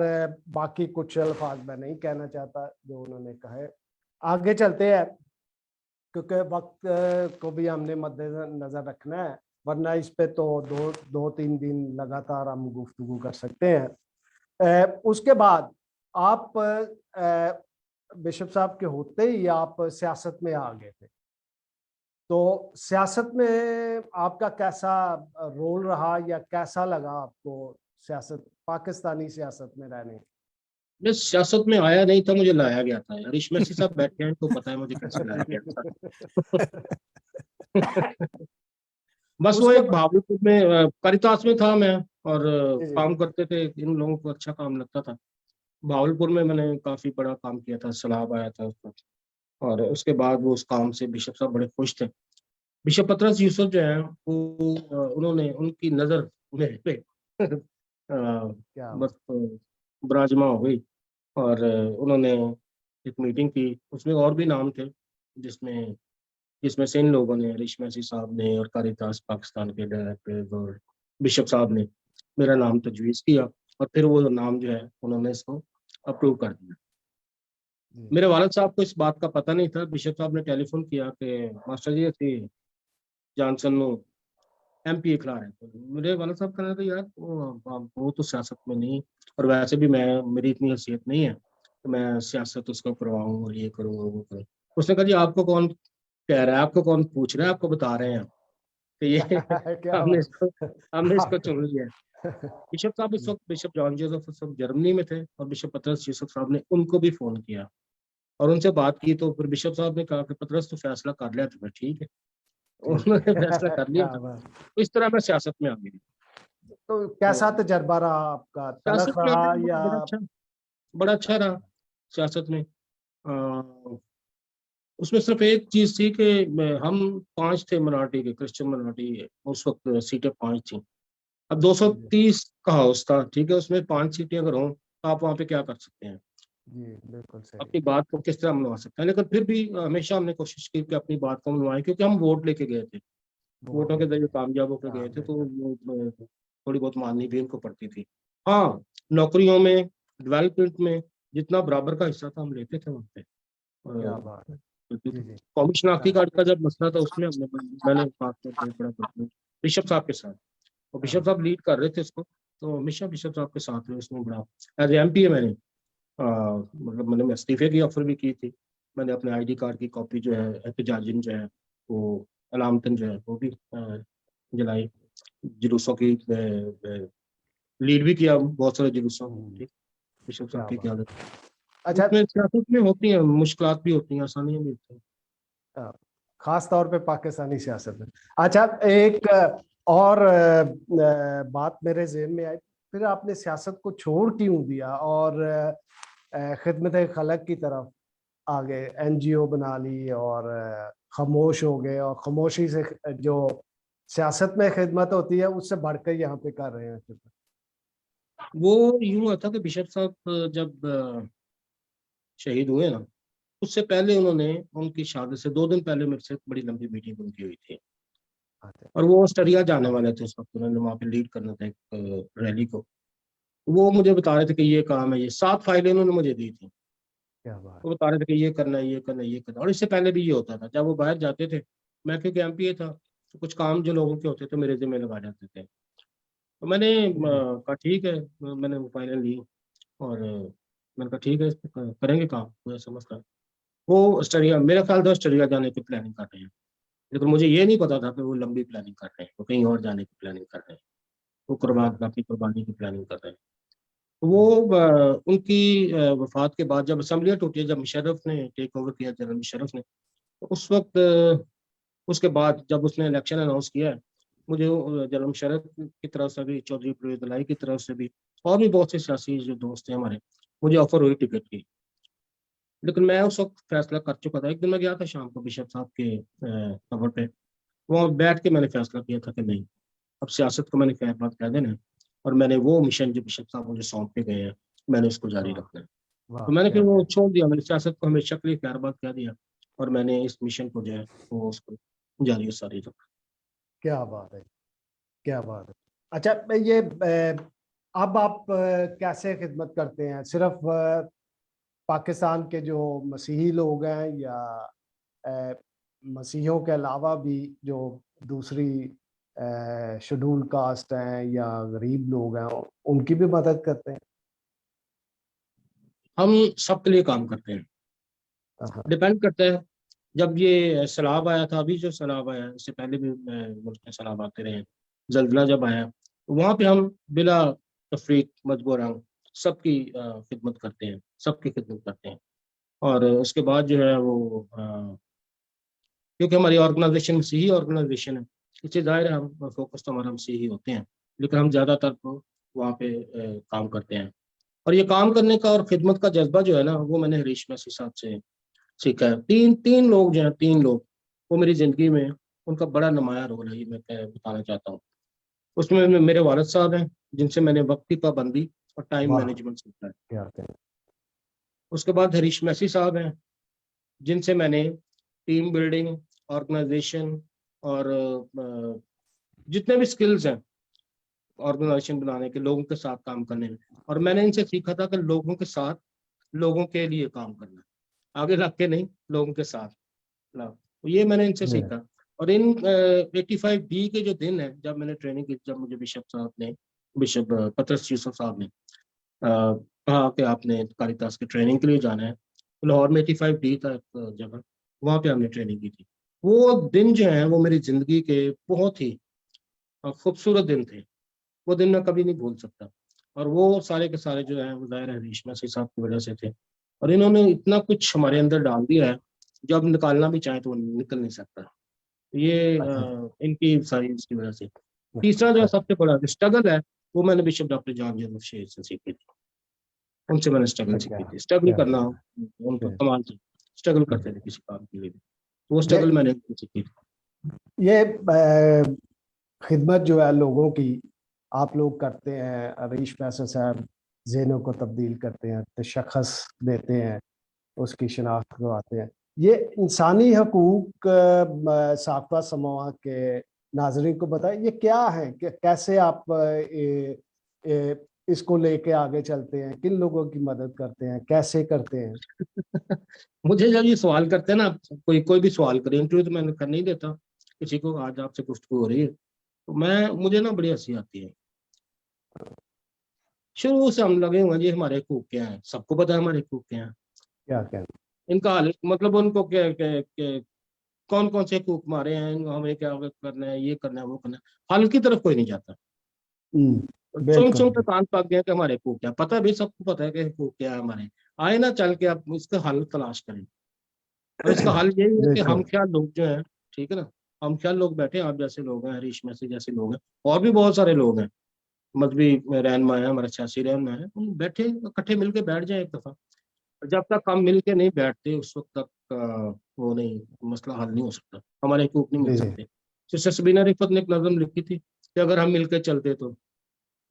बाकी कुछ अल्फाज मैं नहीं कहना चाहता जो उन्होंने कहे। आगे चलते हैं क्योंकि वक्त को भी हमने मद्देनजर रखना है, वरना इस पे तो 2-3 दिन लगातार हम गुफ्तगू कर सकते हैं। उसके बाद आप बिशप साहब के होते ही आप सियासत में आ गए थे। तो सियासत में आपका कैसा रोल रहा या कैसा लगा आपको सियासत, पाकिस्तानी सियासत में रहने? मैं सियासत में आया नहीं था, मुझे लाया गया था। रिश मैसी साहब बैठे हैं, इनको पता है मुझे कैसे लाया गया था। बस वो उसके एक भावलपुर में कारितास में था मैं, और जी जी काम करते थे, इन लोगों को अच्छा काम लगता था। भावलपुर में मैंने काफी बड़ा काम किया था, सलाब आया था उसका। और उसके बाद वो उस काम से बिशप साहब बड़े खुश थे। बिशप पतरस यूसुफ जो है वो उन्होंने, उनकी नजर मेरे पे क्या बस बराजमा हो गई। और उन्होंने एक मीटिंग की, उसमें और भी नाम थे, जिसमें जिसमें से इन लोगों ने, रिश मैसी साहब ने और कारितास पाकिस्तान के डायरेक्टर और बिशप साहब ने मेरा नाम तजवीज़ किया। और फिर वो नाम जो है उन्होंने इसको अप्रूव कर दिया। जी मेरे वालिद साहब को इस बात का पता नहीं था। बिशप साहब ने टेलीफोन किया कि मास्टर जी थे जॉनसन नो MP खिला रहे थे। मेरे वालिद साहब कहने लगे, यार वो तो सियासत में नहीं, और वैसे भी मैं, मेरी इतनी हैसियत नहीं है तो मैं सियासत उसको करवाऊँ और ये करूँ और वो करूँ। उसने कहा, जी आपको कौन कह रहा है, आपको कौन पूछ रहा है, आपको बता रहे हैं तो ये क्या हमने इसको हमने इसको बात चुन लिया है। बिशप साहब इस वक्त, बिशप जॉन जोसेफ इस वक्त जर्मनी में थे, और बिशप पतरस यूसुफ साहब ने उनको भी फोन किया और उनसे बात की। तो फिर बिशप साहब ने कहा कि पतरस तो फैसला कर लिया, तो फिर ठीक है। ठीक उन्होंने है। फैसला कर लिया क्या था। बात। तो इस तरह मैं सियासत में आ गई। तो तो कैसा तजर्बा रहा आपका, तलख सियासत में रहा आने का या? बड़ा अच्छा रहा सियासत में। उसमें सिर्फ एक चीज थी कि हम 5 थे मिnority के, क्रिश्चियन मिnority, उस वक्त सीटें 5 थी। अब जी जी 230 का हाउस था, ठीक है, उसमें 5 सीटें अगर हों तो आप वहाँ पे क्या कर सकते हैं, जी, बिल्कुल सही। अपनी बात को किस तरह मनवा सकते हैं। लेकिन फिर भी हमेशा हमने कोशिश की कि अपनी बात को मनवाएं, क्योंकि हम वोट लेके गए थे, वोट वोटों के लेके जरिए गए। कामयाब होकर हाँ गए थे। तो बेहतर। वो, थोड़ी बहुत माननी भी उनको पड़ती थी। हाँ, नौकरियों में, डेवलपमेंट में जितना बराबर का हिस्सा था हम लेते थे वहाँ पे। क्या बात है। जी जी। कौमी शनाख्ती हाँ कार्ड का जब मसला था, उसमें मैंने बात करके बड़ा करता बिशप साहब के साथ, और बिशप हाँ साहब लीड कर रहे थे इसको। तो हमेशा बिशप साहब के साथ रहे उसमें बड़ा। एज MP है मैंने, मतलब मैंने इस्तीफे की ऑफर भी की थी। मैंने अपने ID कार्ड की कॉपी जो है, एहतजाजन जो है वो, अलामतन जो है वो भी जलाई। जुलूसों की लीड भी किया बहुत सारे जुलूसों को, ठीक, बिशप साहब क्या की बात। क्यादत। अच्छा। उसमें सियासत में होती हैं मुश्किलात भी, होती हैं आसानियां भी होती हैं। हाँ, खास तौर पे पाकिस्तानी सियासत में। अच्छा, एक और बात मेरे ज़हन में आई, फिर आपने सियासत को छोड़ क्यों दिया और खिदमत खलक की तरफ आ गए, NGO बना ली और खामोश हो गए, और खामोशी से जो सियासत में खिदमत होती है उससे बढ़कर यहाँ पे कर रहे हैं खिदमत? वो यूं हुआ था कि बिशप साहब जब शहीद हुए ना, उससे पहले उन्होंने, उनकी शादी से 2 दिन पहले मेरे से एक बड़ी लंबी मीटिंग उनकी हुई थी। अच्छा। और वो ऑस्ट्रेलिया जाने वाले थे उस वक्त, उन्होंने वहाँ पे लीड करना था एक रैली को। वो मुझे बता रहे थे कि ये काम है, ये 7 फाइलें उन्होंने मुझे दी थी। क्या बात। वो बता रहे थे कि ये करना है, ये करना है, ये करना है। और इससे पहले भी ये होता था, जब वो बाहर जाते थे, मैं क्योंकि एमपीए था, तो कुछ काम जो लोगों के होते थे मेरे जिम्मे लगा जाते थे। तो मैंने कहा ठीक है, मैंने वो फाइलें ली और मैंने कहा ठीक है, इस पे करेंगे काम, कोई ऐसा मसला नहीं। वो ऑस्ट्रेलिया, मेरा ख्याल था ऑस्ट्रेलिया जाने की प्लानिंग कर रहे हैं, लेकिन मुझे ये नहीं पता था कि वो लंबी प्लानिंग कर रहे हैं, वो कहीं और जाने की प्लानिंग कर रहे हैं, वो कुर्बान अपनी कुर्बानी की प्लानिंग कर रहे हैं। तो वो उनकी वफात के बाद जब असम्बलियाँ टूटी, जब मुशर्रफ ने टेक ओवर किया, जनरल मुशर्रफ ने, तो उस वक्त उसके बाद जब उसने इलेक्शन अनाउंस किया है, मुझे जनरल मुशर्रफ की तरफ से भी, चौधरी परवेज इलाही की तरफ से भी, और भी बहुत से सियासी जो दोस्त हैं हमारे, मुझे ऑफर हुई टिकट की। लेकिन मैं उस वक्त फैसला कर चुका था। एक दिन मैं गया था शाम को बिशप साहब के कबर पे, वहाँ बैठ के मैंने फैसला किया था कि नहीं, अब सियासत को मैंने खैर बात कह देना है, और मैंने वो मिशन जो बिशप साहब मुझे सौंप के गए हैं, मैंने उसको जारी वाह, रखना है। वाह, तो मैंने फिर क्या वो कह। छोड़ दिया, मैंने सियासत को हमेशा के लिए खैर बात कह दिया, और मैंने इस मिशन को जो है वो उसको जारी सारी रखा। क्या बात है, क्या बात है। अच्छा, ये अब आप कैसे खिदमत करते हैं? सिर्फ पाकिस्तान के जो मसीही लोग हैं, या अ, मसीहियों के अलावा भी जो दूसरी शेड्यूल कास्ट हैं या गरीब लोग हैं, उनकी भी मदद करते हैं? हम सबके लिए काम करते हैं, हाँ। डिपेंड करता है। जब ये सैलाब आया था, अभी जो सैलाब आया है, इससे पहले भी मुल्क में सैलाब आते रहे हैं, जल्दला जब आया, तो वहाँ पे हम बिला तफरीक मजबूरन सबकी खिदमत करते हैं, सबकी खिदमत करते हैं। और उसके बाद जो है वो क्योंकि हमारी ऑर्गेनाइजेशन मसीही ऑर्गेनाइजेशन है, इससे जाहिर है हम फोकस तो हमारा मसीही होते हैं, लेकिन हम ज़्यादातर तो वहाँ पे काम करते हैं। और ये काम करने का और खिदमत का जज्बा जो है ना, वो मैंने हरीश मैसी साहब से सीखा है। तीन तीन लोग जो हैं, तीन लोग, वो मेरी ज़िंदगी में उनका बड़ा नुमाया रोल है, ये मैं बताना चाहता हूँ। उसमें मेरे वालिद साहब हैं, जिनसे मैंने वक्त की पाबंदी और टाइम वाह, मैनेजमेंट सीखा है। क्या कहते उसके बाद हरीश मैसी साहब हैं, जिनसे मैंने टीम बिल्डिंग, ऑर्गेनाइजेशन और जितने भी स्किल्स हैं ऑर्गेनाइजेशन बनाने के, लोगों के साथ काम करने में, और मैंने इनसे सीखा था कि लोगों के साथ, लोगों के लिए काम करना, आगे लग के नहीं, लोगों के साथ ना। तो ये मैंने इनसे हैं? सीखा। और इन 85 बी के जो दिन है, जब मैंने ट्रेनिंग की, जब मुझे बिशप साहब ने, बिशप पतरस यूसुफ साहब ने कहा कि आपने कारितास की ट्रेनिंग के लिए जाना है, तो लाहौर में 85 डी था एक जगह, वहाँ पे हमने ट्रेनिंग की थी। वो दिन जो है वो मेरी जिंदगी के बहुत ही खूबसूरत दिन थे, वो दिन मैं कभी नहीं भूल सकता। और वो सारे के सारे जो है वो ज़ाहिर है हरीश मैसी साहब की वजह से थे, और इन्होंने इतना कुछ हमारे अंदर डाल दिया है, जो अब निकालना भी चाहे तो वो निकल नहीं सकता। तो ये अच्छा। इनकी सारी इसकी वजह से। तीसरा जो सबसे बड़ा स्ट्रगल है, वो मैंने बिशप डॉक्टर जॉन जोसेफ शेर से सीखी थी, उनसे मैंने स्ट्रगल क्या सीखी थी। स्ट्रगल क्या करना क्या उनको क्या- कमाल थी, स्ट्रगल करते थे किसी काम के लिए भी। तो वो ये स्ट्रगल मैंने उनसे सीखी थी। ये खिदमत जो है लोगों की, आप लोग करते हैं। अरीश फैसल साहब ज़हनों को तब्दील करते हैं, तशख़्ख़ुस देते हैं, उसकी शनाख्त करवाते हैं। ये इंसानी हकूक साकवा समोआ के नाजरीन को बताएं, ये क्या है कि कैसे आप इसको लेके आगे चलते हैं? किन लोगों की मदद करते हैं, कैसे करते हैं? मुझे जब ये सवाल करते हैं ना, कोई कोई भी सवाल करे, इंटरव्यू तो मैं करने ही देता किसी को, आज आपसे गुफ्तगू हो रही है, तो मैं मुझे ना बड़ी हंसी आती है। शुरू से हम लगे हुए हैं जी, हमारे हकूक क्या है, सबको पता है हमारे हकूक क्या है। क्या कहना। इनका हल मतलब उनको क्या, कौन कौन से हकूक मारे हैं, हमें क्या करना है, ये करना है, वो करना है, हल की तरफ कोई नहीं जाता। सुन बिल्कुल। सुन के कान पक गया कि हमारे हकूक क्या, पता है भाई, सबको पता है कि हकूक क्या है हमारे। आए ना चल के आप इसका हल तलाश करें, और इसका हल यही है कि हम बिल्कुल। ख्याल लोग जो हैं, ठीक है ना, हम ख्याल लोग बैठे हैं, आप जैसे लोग हैं, हरीश मैसी जैसे लोग हैं, और भी बहुत सारे लोग हैं, मजहबी रहनुमा है, हमारे सियासी रहनुमा है, हम बैठे इकट्ठे मिलके बैठ जाए एक दफा। जब तक हम मिलके नहीं बैठते, उस वक्त तक वो नहीं, मसला हल नहीं हो सकता, हमारे हकूक नहीं मिल जी जी। सकते। सिस्टर सबीना रिफत ने एक नज़म लिखी थी कि अगर हम मिलके चलते तो,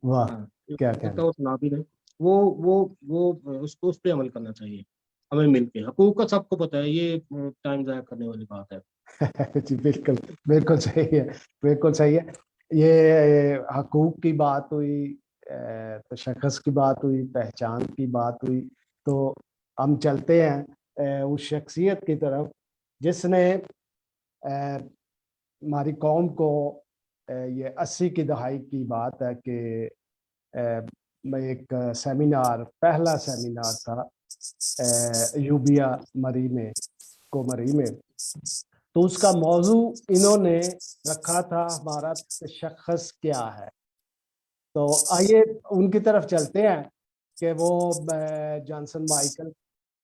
वाह, हाँ, क्या हो सकता कहना। है वो सुना भी नहीं। वो वो उसको उस पर अमल करना चाहिए, हमें मिलके। हकूक का सबको पता है, ये टाइम जाया करने वाली बात है। जी बिल्कुल, बिल्कुल सही है, बिल्कुल सही है। ये हकूक की बात हुई, तशख़्ख़ुस की बात हुई, पहचान की बात हुई, तो हम चलते हैं उस शख्सियत की तरफ जिसने हमारी कौम को ये 80 की दहाई की बात है कि मैं एक सेमिनार, पहला सेमिनार था यूबिया मरी में, कोमरी में, तो उसका मौजू इन्होंने रखा था हमारा तशख़्ख़ुस क्या है। तो आइए उनकी तरफ चलते हैं कि वो जॉनसन माइकल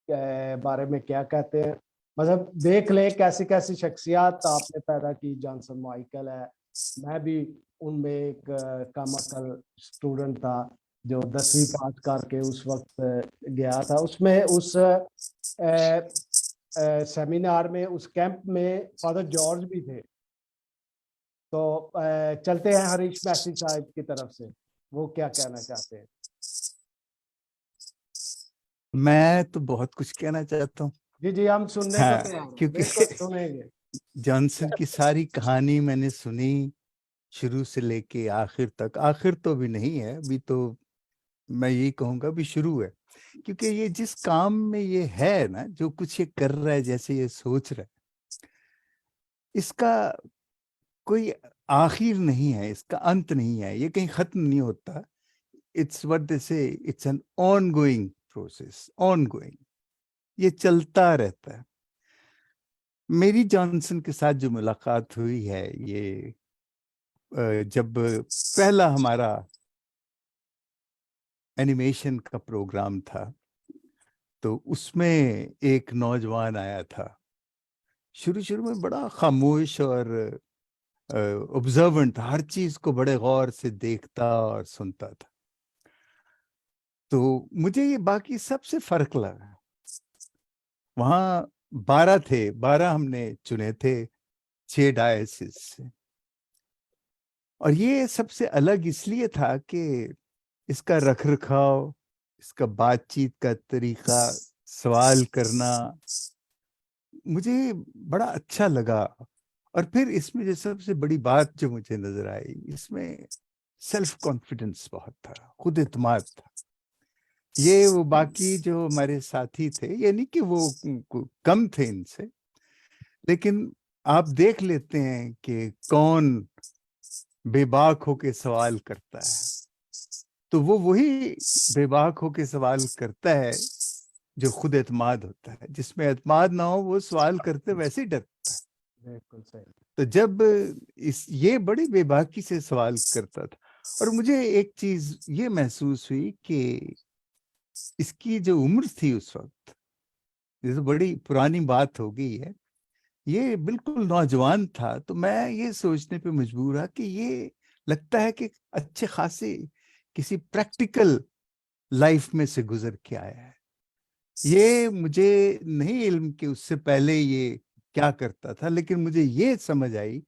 के बारे में क्या कहते हैं। मतलब देख ले कैसी कैसी शख्सियत आपने पैदा की। जॉनसन माइकल है, मैं भी उनमें एक कम अकल स्टूडेंट था जो 10वीं पास करके उस वक्त गया था। उसमें उस सेमिनार में, उस कैंप में फादर जॉर्ज भी थे। तो चलते हैं हरीश मैसी साहब की तरफ से, वो क्या कहना चाहते हैं। मैं तो बहुत कुछ कहना चाहता हूँ। जी जी, हम सुनने को तैयार हैं, क्योंकि बिल्कुल सुनेंगे। जॉनसन की सारी कहानी मैंने सुनी शुरू से लेके आखिर तक। आखिर तो अभी नहीं है, अभी तो मैं यही कहूंगा भी शुरू है, क्योंकि ये जिस काम में ये है ना, जो कुछ ये कर रहा है, जैसे ये सोच रहा है, इसका कोई आखिर नहीं है, इसका अंत नहीं है, ये कहीं खत्म नहीं होता। इट्स व्हाट दे से, it's an on going process, on going, ये चलता रहता है। मेरी जॉनसन के साथ जो मुलाकात हुई है, ये जब पहला हमारा एनिमेशन का प्रोग्राम था, तो उसमें एक नौजवान आया था। शुरू शुरू में बड़ा खामोश और ऑब्जर्वेंट, हर चीज को बड़े गौर से देखता और सुनता था। तो मुझे ये बाकी सबसे फर्क लगा। वहां 12 थे, 12 हमने चुने थे 6 डायसिस से, और ये सबसे अलग इसलिए था कि इसका रखरखाव, इसका बातचीत का तरीका, सवाल करना मुझे बड़ा अच्छा लगा। और फिर इसमें जो सबसे बड़ी बात जो मुझे नजर आई, इसमें सेल्फ कॉन्फिडेंस बहुत था, खुद एतमाद था। ये वो बाकी जो हमारे साथी थे, ये नहीं कि वो कम थे इनसे, लेकिन आप देख लेते हैं कि कौन बेबाक होके सवाल करता है, तो वो वही बेबाक होके सवाल करता है जो खुद एतमाद होता है। जिसमें एतमाद ना हो वो सवाल करते वैसे ही डरता है। बिल्कुल सही। तो जब ये बड़ी बेबाकी से सवाल करता था, और मुझे एक चीज ये महसूस हुई कि इसकी जो उम्र थी उस वक्त, ये तो बड़ी पुरानी बात हो गई है, ये बिल्कुल नौजवान था। तो मैं ये सोचने पे मजबूर हुआ कि ये लगता है कि अच्छे खासे किसी प्रैक्टिकल लाइफ में से गुजर के आया है। ये मुझे नहीं इल्म कि उससे पहले ये क्या करता था, लेकिन मुझे ये समझ आई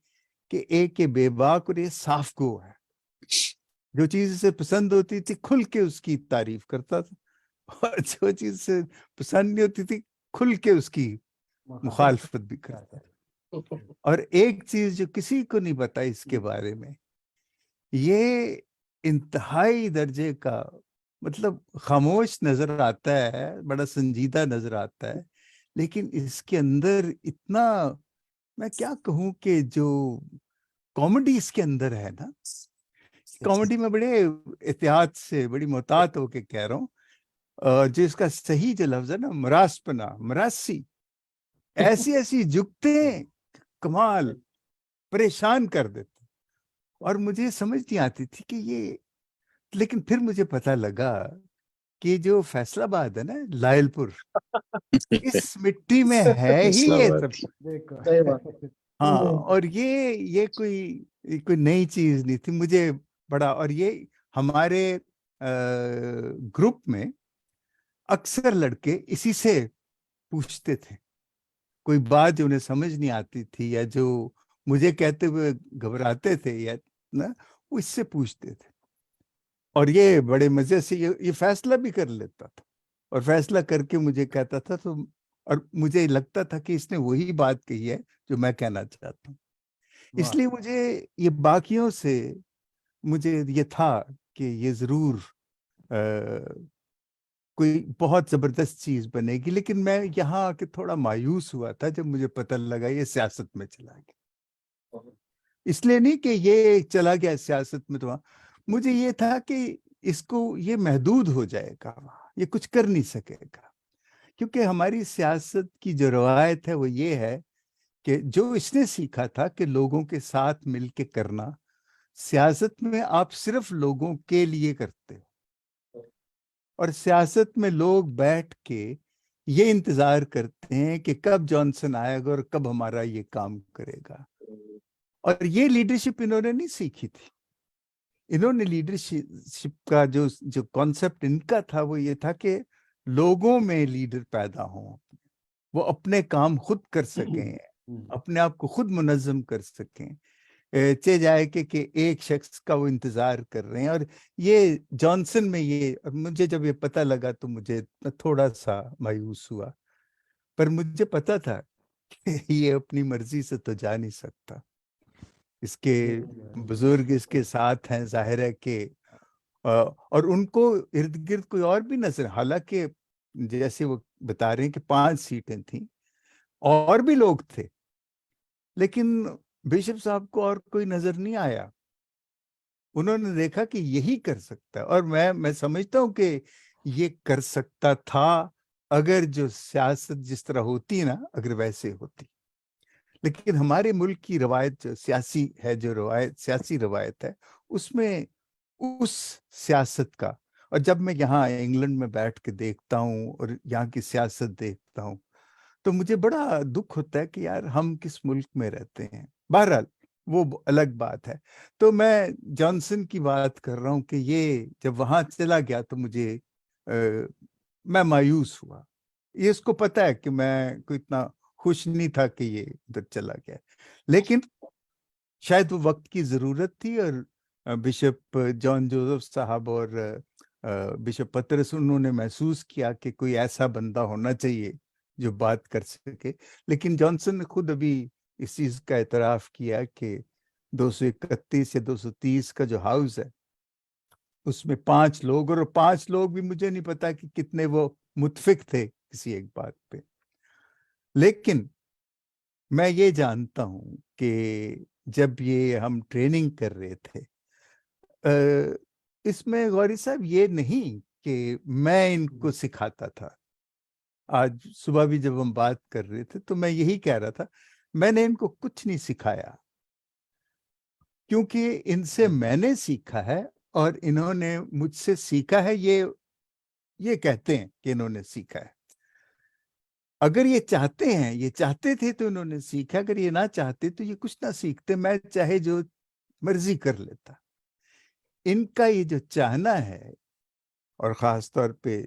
कि एक ये बेबाक और ये साफ गो है, जो चीज से पसंद होती थी खुल के उसकी तारीफ करता था, और जो चीज से पसंद नहीं होती थी खुल के उसकी मुखालफत भी करता था। और एक चीज जो किसी को नहीं पता इसके बारे में, ये इंतहाई दर्जे का, मतलब खामोश नजर आता है, बड़ा संजीदा नजर आता है, लेकिन इसके अंदर इतना, मैं क्या कहूं कि जो कॉमेडी इसके अंदर है ना, कॉमेडी में बड़े एहतियात से, बड़ी मोहतात होके कह रहा हूँ, जो इसका सही जो लफ्ज है ना, मरासपना, मरासी, ऐसी ऐसी जुगते कमाल परेशान कर देते। और मुझे समझ नहीं आती थी कि ये, लेकिन फिर मुझे पता लगा कि जो फैसलाबाद है ना, लायलपुर, इस मिट्टी में है ही ये सब। देखो सही बात। हाँ, और ये कोई नई चीज नहीं थी मुझे बड़ा। और ये हमारे ग्रुप में अक्सर लड़के इसी से पूछते थे, कोई बात जो उन्हें समझ नहीं आती थी या जो मुझे कहते हुए घबराते थे या ना, वो इससे पूछते थे। और ये बड़े मजे से ये फैसला भी कर लेता था, और फैसला करके मुझे कहता था। तो और मुझे लगता था कि इसने वही बात कही है जो मैं कहना चाहता हूँ। इसलिए मुझे ये बाकियों से मुझे ये था कि ये जरूर कोई बहुत जबरदस्त चीज बनेगी, लेकिन मैं यहाँ आके थोड़ा मायूस हुआ था जब मुझे पता लगा ये सियासत में चला गया। इसलिए नहीं कि ये चला गया सियासत में, तो मुझे ये था कि इसको ये महदूद हो जाएगा, ये कुछ कर नहीं सकेगा, क्योंकि हमारी सियासत की जो रवायत है वो ये है कि जो इसने सीखा था कि लोगों के साथ मिलके करना, सियासत में आप सिर्फ लोगों के लिए करते हो, और सियासत में लोग बैठ के ये इंतजार करते हैं कि कब जॉनसन आएगा और कब हमारा ये काम करेगा। और ये लीडरशिप इन्होंने नहीं सीखी थी। इन्होंने लीडरशिप का जो कॉन्सेप्ट इनका था वो ये था कि लोगों में लीडर पैदा हो, वो अपने काम खुद कर सकें, अपने आप को खुद मुनज़्ज़म कर सकें, चे जाए कि एक शख्स का वो इंतजार कर रहे हैं। और ये जॉनसन में ये, और मुझे जब ये पता लगा तो मुझे थोड़ा सा मायूस हुआ, पर मुझे पता था कि ये अपनी मर्जी से तो जा नहीं सकता, इसके बुजुर्ग इसके साथ हैं, जाहिर है कि और उनको इर्द गिर्द कोई और भी नजर, हालांकि जैसे वो बता रहे हैं कि 5 सीटें थी, और भी लोग थे, लेकिन बिशप साहब को और कोई नजर नहीं आया। उन्होंने देखा कि यही कर सकता है, और मैं समझता हूं कि ये कर सकता था अगर जो सियासत जिस तरह होती ना, अगर वैसे होती। लेकिन हमारे मुल्क की रवायत जो सियासी है, जो सियासी रवायत है, उसमें उस सियासत का, और जब मैं यहाँ इंग्लैंड में बैठ के देखता हूँ और यहाँ की सियासत देखता हूँ, तो मुझे बड़ा दुख होता है कि यार हम किस मुल्क में रहते हैं। बहरहाल वो अलग बात है। तो मैं जॉनसन की बात कर रहा हूँ कि ये जब वहां चला गया तो मैं मायूस हुआ। ये इसको पता है कि मैं कोई इतना खुश नहीं था कि ये उधर चला गया, लेकिन शायद वो वक्त की जरूरत थी, और बिशप जॉन जोसेफ साहब और बिशप पतरस, उन्होंने महसूस किया कि कोई ऐसा बंदा होना चाहिए जो बात कर सके। लेकिन जॉनसन ने खुद अभी इस चीज का एतराफ किया कि 231 या 230 का जो हाउस है उसमें 5 लोग, और 5 लोग भी मुझे नहीं पता कि कितने वो मुत्फिक थे किसी एक बात पे। लेकिन मैं ये जानता हूं कि जब ये हम ट्रेनिंग कर रहे थे, इसमें गौरी साहब ये नहीं कि मैं इनको सिखाता था। आज सुबह भी जब हम बात कर रहे थे तो मैं यही कह रहा था, मैंने इनको कुछ नहीं सिखाया, क्योंकि इनसे मैंने सीखा है और इन्होंने मुझसे सीखा है। ये कहते हैं कि इन्होंने सीखा है। अगर ये चाहते हैं, ये चाहते थे तो इन्होंने सीखा, अगर ये ना चाहते तो ये कुछ ना सीखते, मैं चाहे जो मर्जी कर लेता। इनका ये जो चाहना है, और ख़ास तौर पे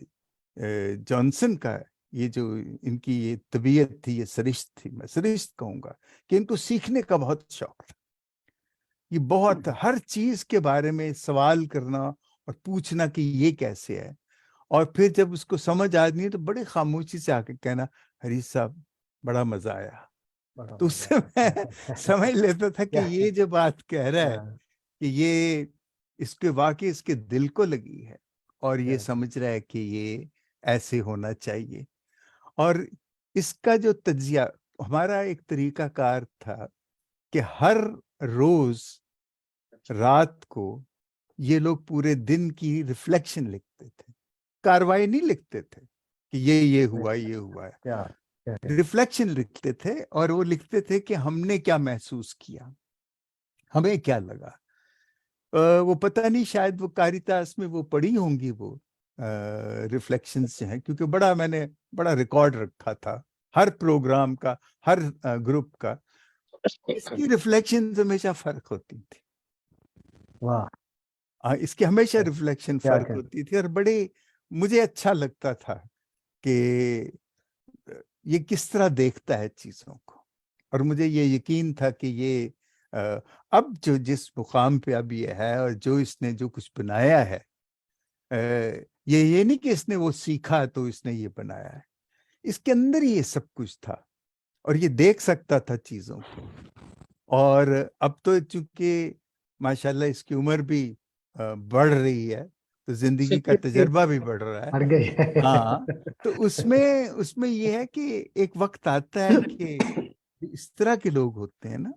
जॉनसन का ये जो इनकी ये तबीयत थी, ये सरिश्त थी, मैं सरिश्त कहूँगा, कि इनको सीखने का बहुत शौक था। ये बहुत हर चीज़ के बारे में सवाल करना और पूछना कि ये कैसे है, और फिर जब उसको समझ आ नहीं तो बड़े खामोशी से आके कहना, हरीश साहब बड़ा मज़ा आया। तो उससे मैं समझ लेता था कि ये जो बात कह रहा है कि ये इसके वाकई इसके दिल को लगी है, और ये समझ रहा है कि ये ऐसे होना चाहिए। और इसका जो तज्जिया, हमारा एक तरीकाकार था कि हर रोज रात को ये लोग पूरे दिन की रिफ्लेक्शन लिखते थे, कार्रवाई नहीं लिखते थे कि ये हुआ ये हुआ है, रिफ्लेक्शन लिखते थे। और वो लिखते थे कि हमने क्या महसूस किया, हमें क्या लगा। वो पता नहीं, शायद वो कारितास में वो पढ़ी होंगी वो रिफ्लेक्शंस जो हैं, क्योंकि मैंने बड़ा रिकॉर्ड रखा था हर प्रोग्राम का, हर ग्रुप का। इसकी रिफ्लेक्शंस हमेशा फर्क होती थी। वाह, इसकी हमेशा रिफ्लेक्शन फर्क होती थी, और बड़े मुझे अच्छा लगता था कि ये किस तरह देखता है चीजों को। और मुझे ये यकीन था कि ये अब जो जिस मुकाम पे अब ये है, और जो इसने जो कुछ बनाया है, ये नहीं कि इसने वो सीखा तो इसने ये बनाया है, इसके अंदर ही ये सब कुछ था, और ये देख सकता था चीजों को। और अब तो चूंकि माशाल्लाह इसकी उम्र भी बढ़ रही है, तो जिंदगी का सिर्फ तजर्बा भी बढ़ रहा है। बढ़ गई है। हाँ, तो उसमें ये है कि एक वक्त आता है कि इस तरह के लोग होते हैं ना,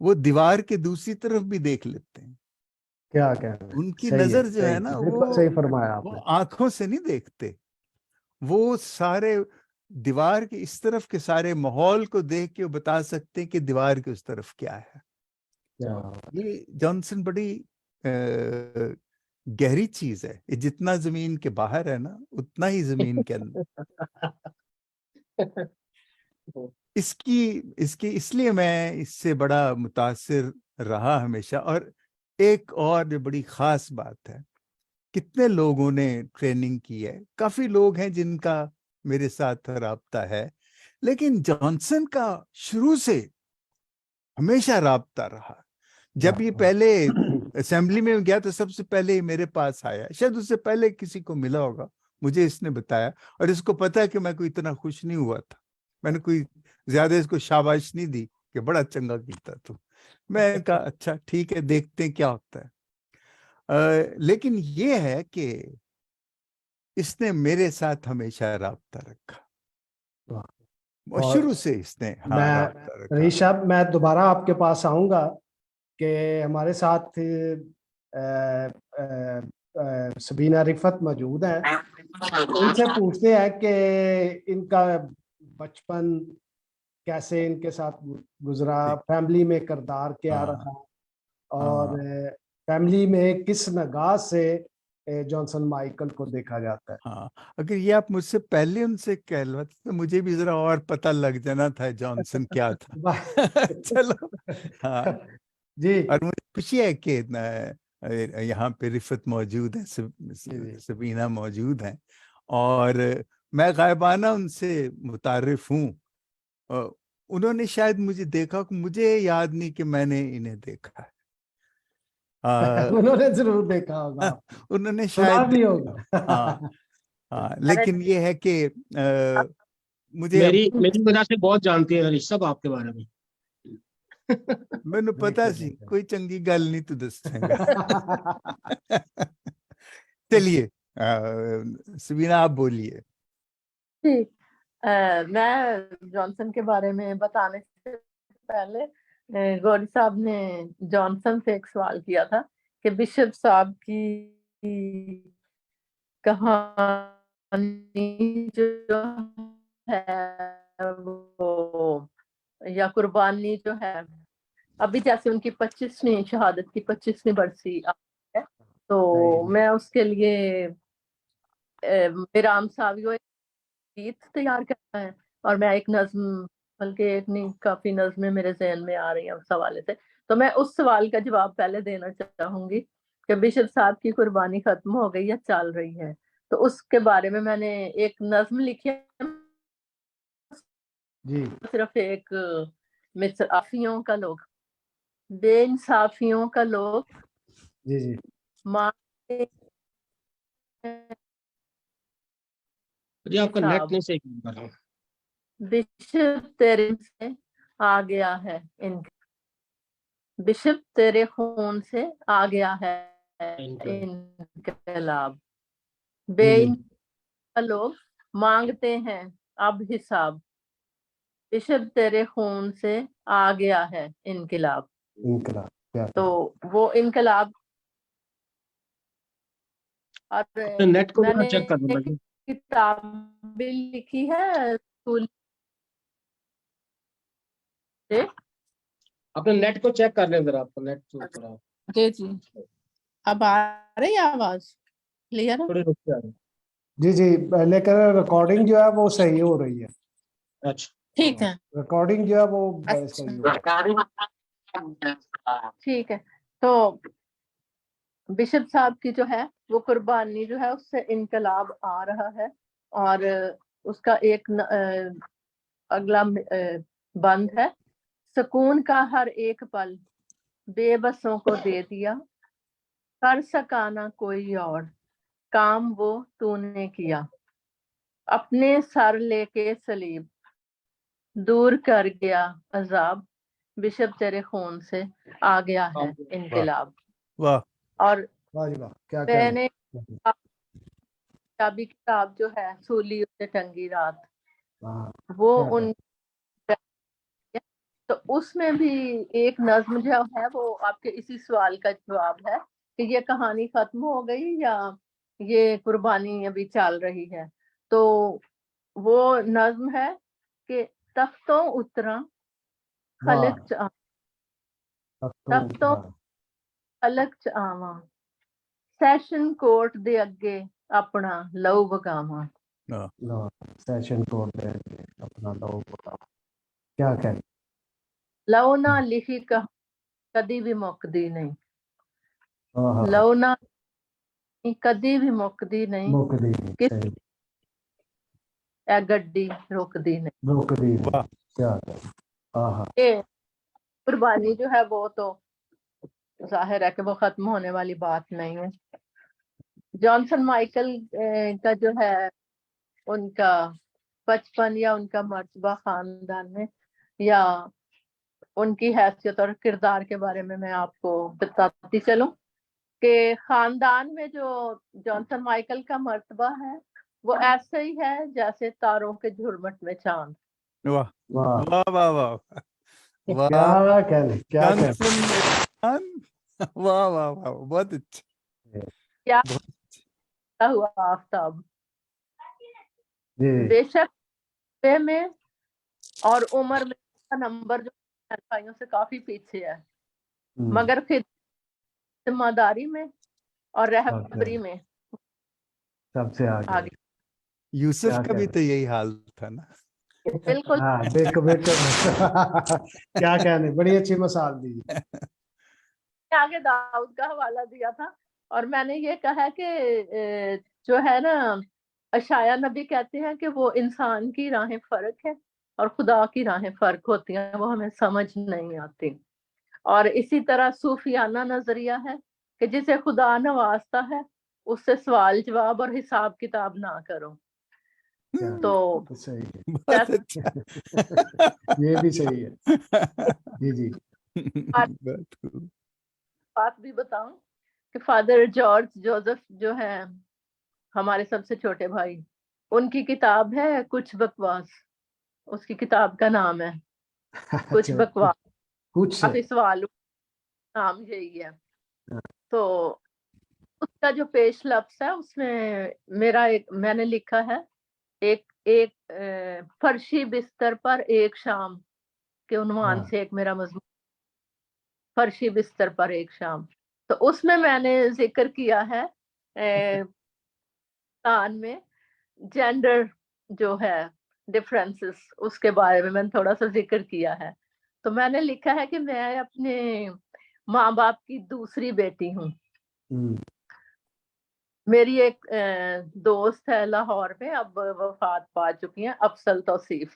वो दीवार के दूसरी तरफ भी देख लेते हैं। क्या कह रहे हैं, उनकी सही है, नजर जो है ना, बिल्कुल सही फरमाया वो आपने। आंखों से नहीं देखते, वो सारे दीवार के इस तरफ के सारे माहौल को देख के वो बता सकते हैं कि दीवार के उस तरफ क्या है। क्या ये जॉनसन बड़ी गहरी चीज है। ये जितना जमीन के बाहर है ना, उतना ही जमीन के अंदर। इसकी इसकी इसलिए मैं इससे बड़ा मुतासिर रहा हमेशा। और एक और जो बड़ी खास बात है, कितने लोगों ने ट्रेनिंग की है, काफी लोग हैं जिनका मेरे साथ राब्ता है, लेकिन जॉनसन का शुरू से हमेशा राब्ता रहा। जब ये पहले असेंबली में गया तो सबसे पहले ही मेरे पास आया, शायद उससे पहले किसी को मिला होगा, मुझे इसने बताया। और इसको पता है कि मैं कोई इतना खुश नहीं हुआ था, मैंने कोई ज्यादा इसको शाबाश नहीं दी कि बड़ा चंगा कीता तू। मैं कहा अच्छा ठीक है, देखते हैं क्या होता है। लेकिन ये है कि इसने मेरे साथ हमेशा राब्ता रखा, और और शुरू से इसने हाँ राब्ता मैं रखा। रईस साहब, मैं दोबारा आपके पास आऊंगा कि हमारे साथ सबीना रिफत मौजूद हैं। उनसे पूछते हैं कि इनका बचपन कैसे इनके साथ गुजरा, ठीक। फैमिली में किरदार क्या हाँ रहा, और हाँ फैमिली में किस नगाह से जॉनसन माइकल को देखा जाता है। हाँ, अगर ये आप मुझसे पहले उनसे कहलवाते तो मुझे भी जरा और पता लग जाना था जॉनसन क्या था। चलो। हाँ, जी और मुझे खुशी है कि यहाँ पे रिफत मौजूद है, जी सबीना मौजूद है, और मैं गायबाना उनसे मुतारिफ हूँ। उन्होंने शायद मुझे देखा, मुझे याद नहीं कि मैंने इन्हें देखा है। उन्होंने जरूर देखा होगा, उन्होंने सुना शायद भी देखा। हाँ होगा। हाँ, लेकिन ये है कि मुझे अब मेरी मेरी वजह से बहुत जानती है हरीश साहब आपके बारे में। मैंने पता देखिए सी देखिए। कोई चंगी गल नहीं तू दसेगा। चलिए, सबीना आप बोलिए। ठीक। मैं जॉनसन के बारे में बताने से पहले गौरी साहब ने जॉनसन से एक सवाल किया था कि बिशप साहब की कहानी जो है वो, या कुर्बानी जो है, अभी जैसे उनकी 25वीं शहादत की 25वीं बरसी है, तो मैं उसके लिए मेराम सावियो गीत तैयार करना है, और मैं एक नज्म, बल्कि एक नहीं काफी नज्में मेरे जहन में आ रही हैं उस हवाले से। तो मैं उस सवाल का जवाब पहले देना चाहूंगी कि बिशप साहब की कुर्बानी खत्म हो गई या चल रही है। तो उसके बारे में मैंने एक नज्म लिखी है, जी सिर्फ एक मिसराफियों का लोग, बेइंसाफियों का लोग जी जी मारते हैं जी आपका नेट हिसाब। नहीं सही कर रहा हूँ। बिशप तेरे से आ गया है बिशप तेरे खून से आ गया है इनकलाब। जी बेइंसाफ लोग मांगते हैं अब हिसाब। बिशप तेरे खून से आ गया है इनकलाब। इनकलाब, क्या तो वो इनकलाब, और अपने नेट को जरा मैंने चेक कर लेना एक जी। किताब भी लिखी है स्कूल से। अपने नेट को चेक कर लें जरा, आपको नेट थोड़ा जी जी, अब आ रही है आवाज क्लियर है? थोड़ी रुक के आ रही जी जी, लेकिन रिकॉर्डिंग जो है वो सही हो रही है। है। अच्छा ठीक है, रिकॉर्डिंग जो है वो सही हो रही अच्छा ठीक है। तो बिशप साहब की जो है वो कुर्बानी जो है उससे इनकलाब आ रहा है, और उसका एक अगला बंद है। सुकून का हर एक पल बेबसों को दे दिया, कर सका ना कोई और काम वो तूने किया। अपने सर लेके सलीब दूर कर गया अजाब। बिशप तेरे खून से आ गया है वाह इनकलाब। वाह। और वाह जी वाह, क्या कहना है। मैंने पंजाबी किताब जो है सूली उसे टंगी रात, हाँ, वो क्या उन तो उसमें भी एक नज्म जो है वो आपके इसी सवाल का जवाब है कि ये कहानी खत्म हो गई या ये कुर्बानी अभी चल रही है। तो वो नज्म है कि तख्तों उतरा खलक वाह, च तख्तों तख्तों उतरा। खलक च आवा सैशन कोर्ट दे अगे अपना लहू बगावा। लो, सेशन कोड दे के अपना लो बताओ, क्या कहते लहू ना लिखी कदी भी मुकदी नहीं, हैं। हाँ, लहू ना कदी भी मुकदी नहीं, मुकदी किस सही, ए गड्डी रुकदी नहीं। मुकदी वाह। क्या कहते, हाँ हाँ, ये कुर्बानी जो है वो तो जाहिर है कि वो खत्म होने वाली बात नहीं है। जॉनसन माइकल का जो है उनका बचपन या उनका मर्तबा खानदान में या उनकी हैसियत और किरदार के बारे में मैं आपको बताती चलूं कि खानदान में जो जॉनसन माइकल का मर्तबा है वो ऐसे ही है जैसे तारों के झुरमुट में चांद। वाह वाह, वाह वाह वाह वाह। क्या कहने, क्या कहने। जॉनसन इरफान, वाह वाह वाह, बहुत अच्छा। क्या बहुत हुआ आफ्ताब, जी, बेशक में और उम्र में का नंबर जो भाइयों से काफी पीछे है, मगर फिर जिम्मेदारी में और रहबरी में सबसे आगे, आगे। यूसुफ क्या का भी कहने। तो यही हाल था ना। बिल्कुल हाँ, देखो बेटो क्या कहने, बड़ी अच्छी मिसाल दी। आगे दाऊद का हवाला दिया था और मैंने ये कहा कि जो है ना अशाया नबी कहते हैं कि वो इंसान की राहें फर्क है और खुदा की राहें फर्क होती हैं, वो हमें समझ नहीं आती। और इसी तरह सूफियाना नजरिया है कि जिसे खुदा नवाजता है उससे सवाल जवाब और हिसाब किताब ना करो। तो सही है, बहुत अच्छा। ये भी सही है। जी जी, बहुत खूब। बात भी बताऊं कि फादर जॉर्ज जोसेफ जो है हमारे सबसे छोटे भाई, उनकी किताब है कुछ बकवास, उसकी किताब का नाम है कुछ अच्छा, बकवास कुछ से, काफी सवाल, नाम यही है। तो उसका जो पेश लफ्ज है उसमें मेरा एक मैंने लिखा है एक एक फर्शी बिस्तर पर एक शाम के उन्वान हाँ से एक मेरा मजमून, फर्शी बिस्तर पर एक शाम। तो उसमें मैंने जिक्र किया है पाकिस्तान में जेंडर जो है डिफरेंसेस उसके बारे में मैंने थोड़ा सा जिक्र किया है। तो मैंने लिखा है कि मैं अपने माँ बाप की दूसरी बेटी हूँ। मेरी एक दोस्त है लाहौर में, अब वफात पा चुकी हैं, अफसल तौसीफ,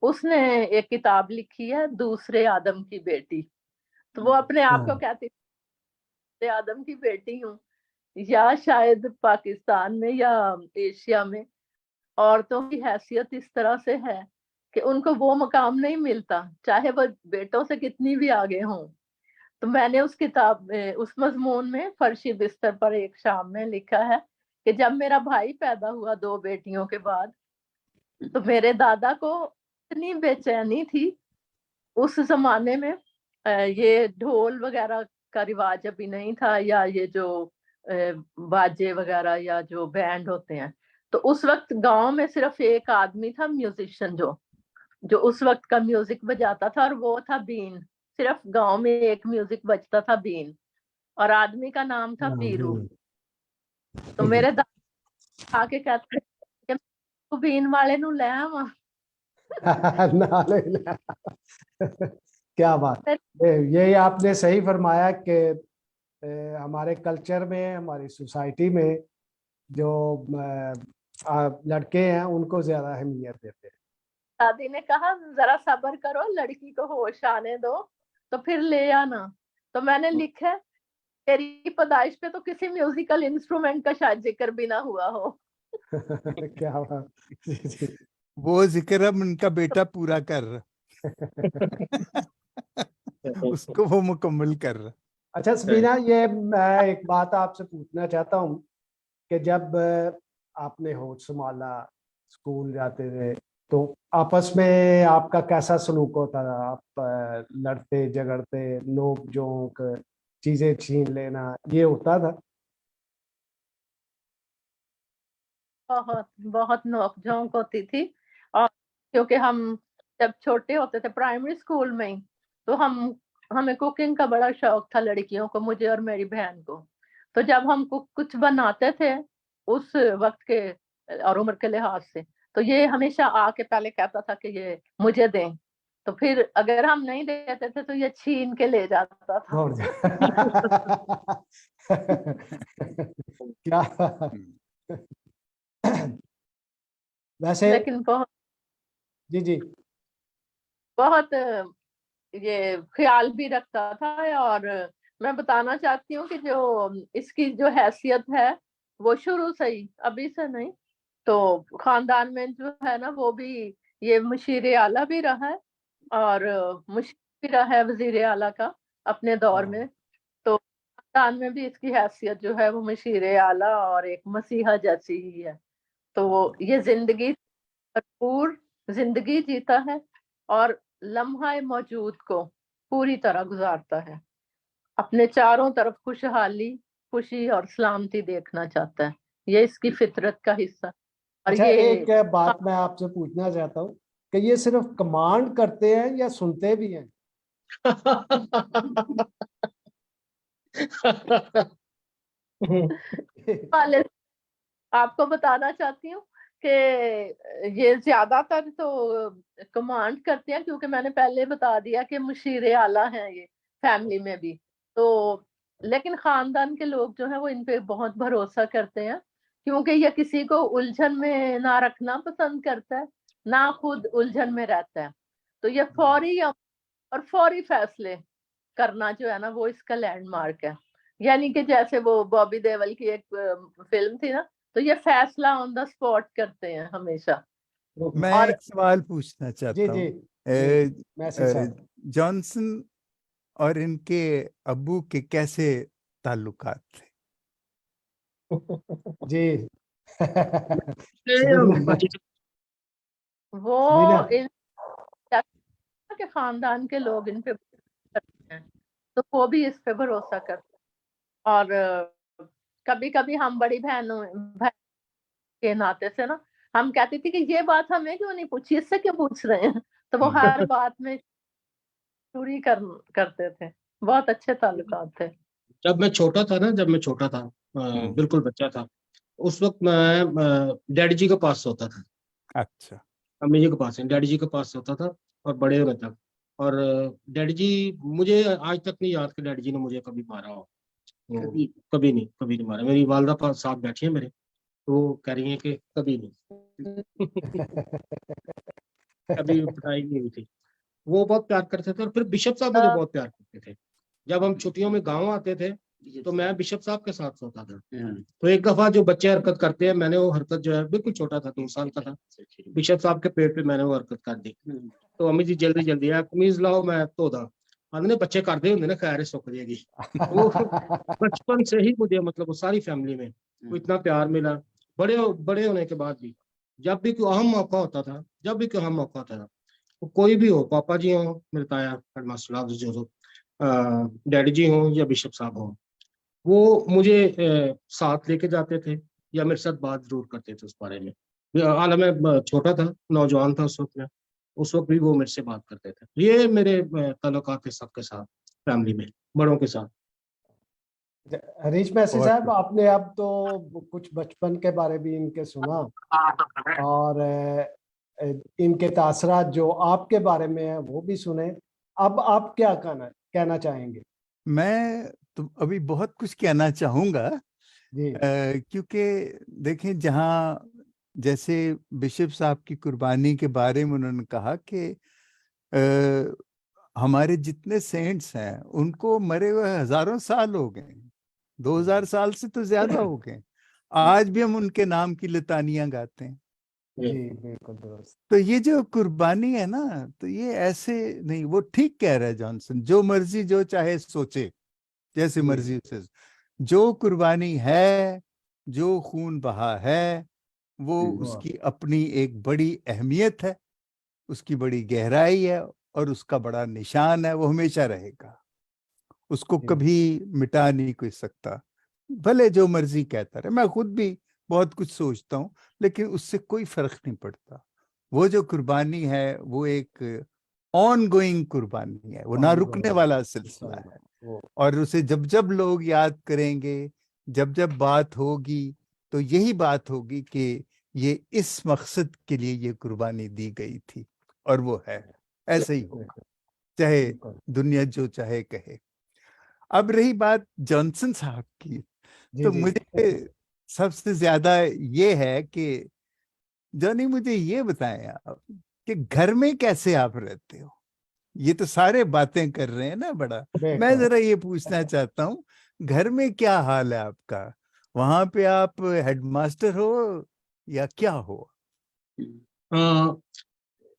उसने एक किताब लिखी है दूसरे आदम की बेटी। तो वो अपने आप को हाँ, कहती है दूसरे आदम की बेटी हूँ। या शायद पाकिस्तान में या एशिया में औरतों की हैसियत इस तरह से है कि उनको वो मकाम नहीं मिलता चाहे वो बेटों से कितनी भी आगे हों। तो मैंने उस किताब में उस मजमून में फर्शी बिस्तर पर एक शाम में लिखा है कि जब मेरा भाई पैदा हुआ 2 बेटियों के बाद, तो मेरे दादा को इतनी बेचैनी थी। उस जमाने में ये ढोल वगैरह का रिवाज अभी नहीं था या ये जो बाजे वगैरह या जो बैंड होते हैं। तो उस वक्त गांव में सिर्फ एक आदमी था म्यूजिशियन जो जो उस वक्त का म्यूजिक बजाता था और वो था बीन। सिर्फ गांव में एक म्यूजिक बजता था बीन और आदमी का नाम था हाँ, पीरू। जी, तो मेरे दादा आके कहते कि तू बीन वाले नु ले आवा। नाले ला। क्या बात, यही आपने सही फरमाया कि हमारे कल्चर में, हमारी सोसाइटी में जो लड़के हैं उनको ज्यादा अहमियत देते हैं। दादी ने कहा जरा सब्र करो, लड़की को होश आने दो तो फिर ले आना। तो मैंने लिखा तेरी पैदाइश पे तो किसी म्यूजिकल इंस्ट्रूमेंट का शायद जिक्र भी ना हुआ हो। क्या बात, जी जी। वो जिक्र अब उनका बेटा पूरा कर रहा, उसको वो मुकम्मल कर रहा। अच्छा सबीना, ये मैं एक बात आपसे पूछना चाहता हूँ कि जब आपने होश संभाला, स्कूल जाते थे, तो आपस में आपका कैसा सलूक होता था? आप लड़ते झगड़ते, नोक जोक, चीजें छीन लेना, ये होता था? बहुत बहुत नोक-झोंक होती थी। और क्योंकि हम जब छोटे होते थे प्राइमरी स्कूल में ही, तो हमें कुकिंग का बड़ा शौक था लड़कियों को, मुझे और मेरी बहन को। तो जब हम कुछ बनाते थे उस वक़्त के और उम्र के लिहाज से, तो ये हमेशा आके पहले कहता था कि ये मुझे दें। तो फिर अगर हम नहीं देते थे तो ये छीन के ले जाता था। और क्या वैसे लेकिन जी जी बहुत ये ख्याल भी रखता था। और मैं बताना चाहती हूँ कि जो इसकी जो हैसियत है वो शुरू से ही, अभी से नहीं, तो खानदान में जो है ना वो भी ये मुशीर आला भी रहा है और मुशीर भी रहा है वजीर आला का अपने दौर हाँ। में। तो खानदान में भी इसकी हैसियत जो है वो मुशीर आला और एक मसीहा जैसी ही है। तो वो ये जिंदगी भरपूर जिंदगी जीता है और लम्हा मौजूद को पूरी तरह गुजारता है। अपने चारों तरफ खुशहाली, खुशी और सलामती देखना चाहता है। ये इसकी फितरत का हिस्सा। और अच्छा, ये एक बात मैं आपसे पूछना चाहता हूँ कि ये सिर्फ कमांड करते हैं या सुनते भी हैं? वाले आपको बताना चाहती हूँ कि ये ज्यादातर तो कमांड करते हैं, क्योंकि मैंने पहले बता दिया कि मुशीर आला हैं ये फैमिली में भी। तो लेकिन खानदान के लोग जो हैं वो इन पे बहुत भरोसा करते हैं, क्योंकि ये किसी को उलझन में ना रखना पसंद करता है, ना खुद उलझन में रहता है। तो ये फौरी और फौरी फैसले करना जो है ना वो इसका लैंडमार्क है। यानी कि जैसे वो बॉबी देओल की एक फिल्म थी ना, तो ये फैसला ऑन द स्पॉट करते हैं हमेशा। मैं और एक सवाल पूछना जी चाहता जी हूँ। जी, मैसी साहब। जॉनसन और इनके अब्बू के कैसे ताल्लुकात थे? जी बच्चे सलीना, वो इन के खानदान के लोग इन पे करते हैं, तो वो भी इस पे भरोसा करते हैं। और कभी कभी हम बड़ी बहनों बहन के नाते से ना हम कहती थी कि ये बात हमें क्यों नहीं पूछी, इससे क्यों पूछ रहे हैं। तो वो हर बात में पूरी करते थे। बहुत अच्छे ताल्लुकात थे। जब मैं छोटा था ना, जब मैं छोटा था, बिल्कुल बच्चा था, उस वक्त मैं डैडी जी के पास सोता था। अच्छा। अम्मी जी के पास नहीं, डैडी जी के पास सोता था और बड़े होने तक। और डैडी जी, मुझे आज तक नहीं याद कि डैडी जी ने मुझे कभी मारा हो। कभी कभी नहीं मारा। मेरी वालदा पास साथ बैठी है मेरे, तो वो कह रही है कि कभी नहीं। कभी पिटाई नहीं हुई थी। वो बहुत प्यार करते थे। और फिर बिशप साहब मुझे बहुत प्यार करते थे। जब हम छुट्टियों में गांव आते थे तो मैं बिशप साहब के साथ सोता था। तो एक दफा जो बच्चे हरकत करते हैं, मैंने वो हरकत जो है, बिल्कुल छोटा था, 2 साल का था, बिशप साहब के पेट पे मैंने वो हरकत कर दी। तो अम्मी जी जल्दी जल्दी है कमीज लाओ मैं धो दा। आंदे बच्चे करते होंगे ना, खैर सुख जाएगी। वो बचपन से ही मुझे, मतलब वो सारी फैमिली में वो इतना प्यार मिला। बड़े होने के बाद भी जब भी कोई अहम मौका होता था, जब भी कोई अहम मौका होता था, वो कोई भी हो, पापा जी हो, मेरे ताया हेडमास्टर जो हो, डैडी जी हो या बिशप साहब हो, वो मुझे साथ लेके जाते थे या मेरे साथ बात जरूर करते थे उस बारे में। हालांकि मैं छोटा था, नौजवान था उस वक्त में, उस वक्त भी वो मेरे से बात करते थे। ये मेरे ताल्लुकात थे सबके साथ, फैमिली में, बड़ों के साथ। हरीश मैसी बहुत साहब, आपने अब तो कुछ बचपन के बारे भी इनके सुना, और इनके तासरात जो आपके बारे में है वो भी सुने। अब आप क्या कहना चाहेंगे? मैं तो अभी बहुत कुछ कहना चाहूंगा, जी क्योंकि देखें, जहाँ जैसे बिशप साहब की कुर्बानी के बारे में उन्होंने कहा कि हमारे जितने सेंट्स हैं उनको मरे हुए हजारों साल हो गए, 2000 साल से तो ज्यादा हो गए। आज भी हम उनके नाम की लितानियां गाते हैं। जी बिल्कुल दुरुस्त। तो ये जो कुर्बानी है ना, तो ये ऐसे नहीं, वो ठीक कह रहा है जॉनसन, जो मर्जी जो चाहे सोचे, जैसे जी मर्जी उसे, जो कुर्बानी है, जो खून बहा है वो उसकी अपनी एक बड़ी अहमियत है, उसकी बड़ी गहराई है और उसका बड़ा निशान है, वो हमेशा रहेगा, उसको कभी मिटा नहीं कोई सकता, भले जो मर्जी कहता रहे। मैं खुद भी बहुत कुछ सोचता हूँ, लेकिन उससे कोई फर्क नहीं पड़ता। वो जो कुर्बानी है वो एक ऑन गोइंग कुर्बानी है, वो ना रुकने वाला सिलसिला है। और उसे जब जब लोग याद करेंगे, जब जब बात होगी, तो यही बात होगी कि ये इस मकसद के लिए ये कुर्बानी दी गई थी, और वो है, ऐसे ही होगा, चाहे दुनिया जो चाहे कहे। अब रही बात जॉनसन साहब की, तो मुझे सबसे ज्यादा ये है कि जॉनी, मुझे ये बताएं आप कि घर में कैसे आप रहते हो। ये तो सारे बातें कर रहे हैं ना बड़ा, मैं जरा ये पूछना चाहता हूँ, घर में क्या हाल है आपका? वहां पे आप हेडमास्टर हो या क्या हो?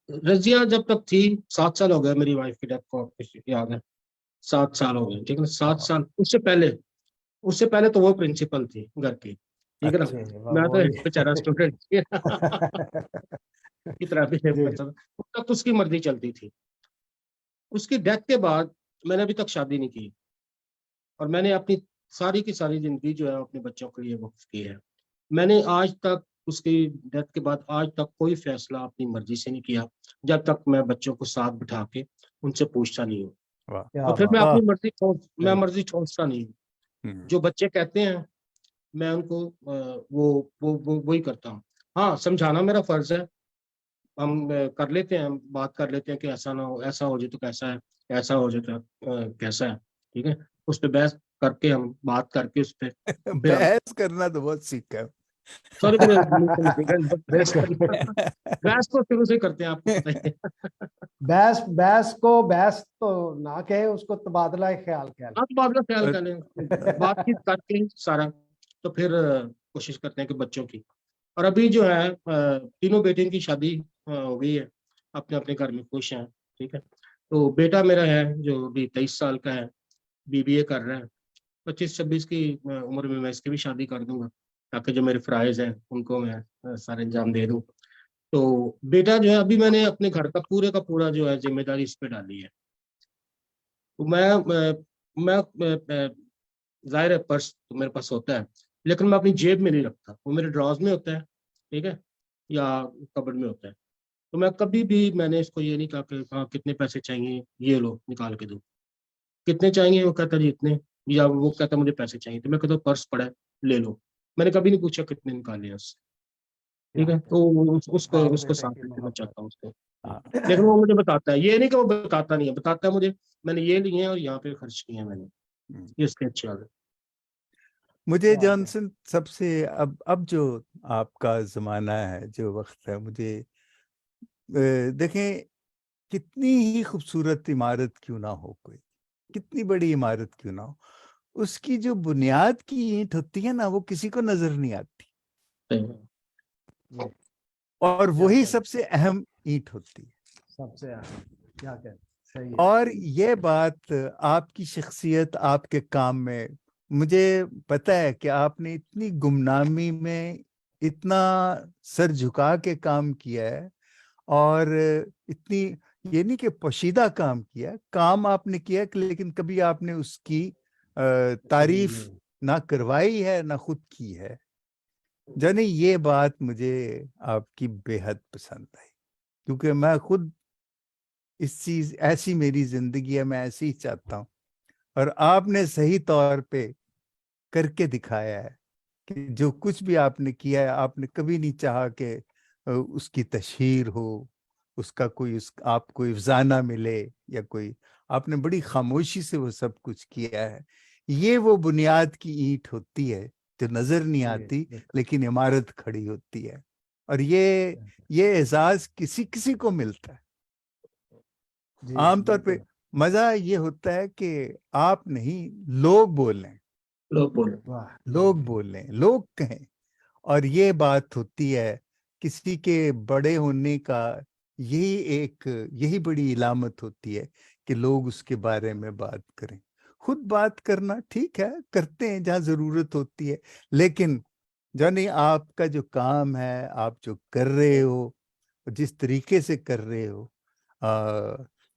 रजिया जब तक थी, 7 साल हो गए मेरी वाइफ की डेथ को, आपको याद है, 7 साल हो गए, ठीक है ना, 7 साल। उससे पहले तो वो प्रिंसिपल थी घर की, ठीक है ना, मैं तो बेचारा स्टूडेंट की तरह बिहेव करता था। तब तक तो उसकी मर्जी चलती थी। उसकी डेथ के बाद मैंने अभी तक शादी नहीं की, और मैंने अपनी सारी की सारी जिंदगी जो है अपने बच्चों के लिए वक्फ की है। मैंने आज तक उसकी डेथ के बाद आज तक कोई फैसला अपनी मर्जी से नहीं किया, जब तक मैं बच्चों को साथ बिठा के उनसे पूछता नहीं हूँ। तो फिर मैं अपनी मर्जी छोड़ता नहीं हूँ। जो बच्चे कहते हैं मैं उनको वो ही करता हूँ। हाँ, समझाना मेरा फर्ज है, हम कर लेते हैं, बात कर लेते हैं कि ऐसा ना हो, ऐसा हो जाए तो कैसा है, ऐसा हो जाए तो कैसा है, ठीक है, उस पर बहस करके, हम बात करके उस पर बहस करना तो बहुत सीखा है। सॉरी, बहस तो शुरू से करते हैं, आपको पता ही है। बहस को बहस तो ना कहे, उसको तबादला ख्याल कह आप बात का ख्याल करें, बातचीत करके सारा, तो फिर कोशिश करते हैं कि बच्चों की। और अभी जो है तीनों बेटियों की शादी हो गई है, अपने अपने घर में खुश हैं, ठीक है। तो बेटा मेरा है जो अभी 23 साल का है, बीबीए कर रहा है। 25-26 की उम्र में मैं इसकी भी शादी कर दूंगा, ताकि जो मेरे फ़राइज़ हैं उनको मैं सारे अंजाम दे दूं। तो बेटा जो है, अभी मैंने अपने घर का पूरा जो है जिम्मेदारी इस पे डाली है। तो मैं जाहिर है पर्स तो मेरे पास होता है, लेकिन मैं अपनी जेब में नहीं रखता, वो मेरे ड्रॉज में होता है, ठीक है, या कबर्ड में होता है। तो मैं कभी भी, मैंने इसको ये नहीं कहा कि हाँ कितने पैसे चाहिए, ये लो निकाल के दो, कितने चाहिए, वो कहता जी इतने, या वो कहता मुझे पैसे चाहिए, तो मैं कहता पर्स पड़ा है ले लो। मैंने कभी नहीं पूछा कितने निकाले हैं उससे, ठीक है। तो उसको साथ लेके मैं चाहता हूँ उसको, लेकिन वो मुझे बताता है, ये नहीं कि वो बताता नहीं है, बताता है मुझे, मैंने ये लिए हैं और यहाँ पे खर्च किए हैं मैंने, ये उसकी अच्छी आदत। मुझे जॉनसन सबसे अब जो आपका जमाना है, जो वक्त है, मुझे देखें, कितनी ही खूबसूरत इमारत क्यों ना हो, कोई कितनी बड़ी इमारत क्यों ना हो, उसकी जो बुनियाद की ईंट होती है ना, वो किसी को नजर नहीं आती, और वही सबसे अहम ईंट होती है। सबसे क्या कहते, सही है। और ये बात आपकी शख्सियत, आपके काम में, मुझे पता है कि आपने इतनी गुमनामी में इतना सर झुका के काम किया है, और इतनी, ये नहीं कि पोशीदा काम किया, काम आपने किया, लेकिन कभी आपने उसकी तारीफ ना करवाई है ना खुद की है। जाने, ये बात मुझे आपकी बेहद पसंद आई, क्योंकि मैं खुद इस चीज, ऐसी मेरी जिंदगी है, मैं ऐसे ही चाहता हूँ, और आपने सही तौर पे करके दिखाया है कि जो कुछ भी आपने किया है, आपने कभी नहीं चाहा कि उसकी तशहीर हो, उसका कोई आपको इफ्जाना मिले या कोई, आपने बड़ी खामोशी से वो सब कुछ किया है। ये वो बुनियाद की ईंट होती है जो नजर नहीं आती, लेकिन इमारत खड़ी होती है, और ये एहसास किसी किसी को मिलता है। आमतौर पे मजा ये होता है कि आप नहीं, लोग बोलें, लोग कहें, और ये बात होती है किसी के बड़े होने का, यही बड़ी इलामत होती है कि लोग उसके बारे में बात करें। खुद बात करना ठीक है, करते हैं जहाँ जरूरत होती है, लेकिन जॉनी, आपका जो काम है, आप जो कर रहे हो, जिस तरीके से कर रहे हो,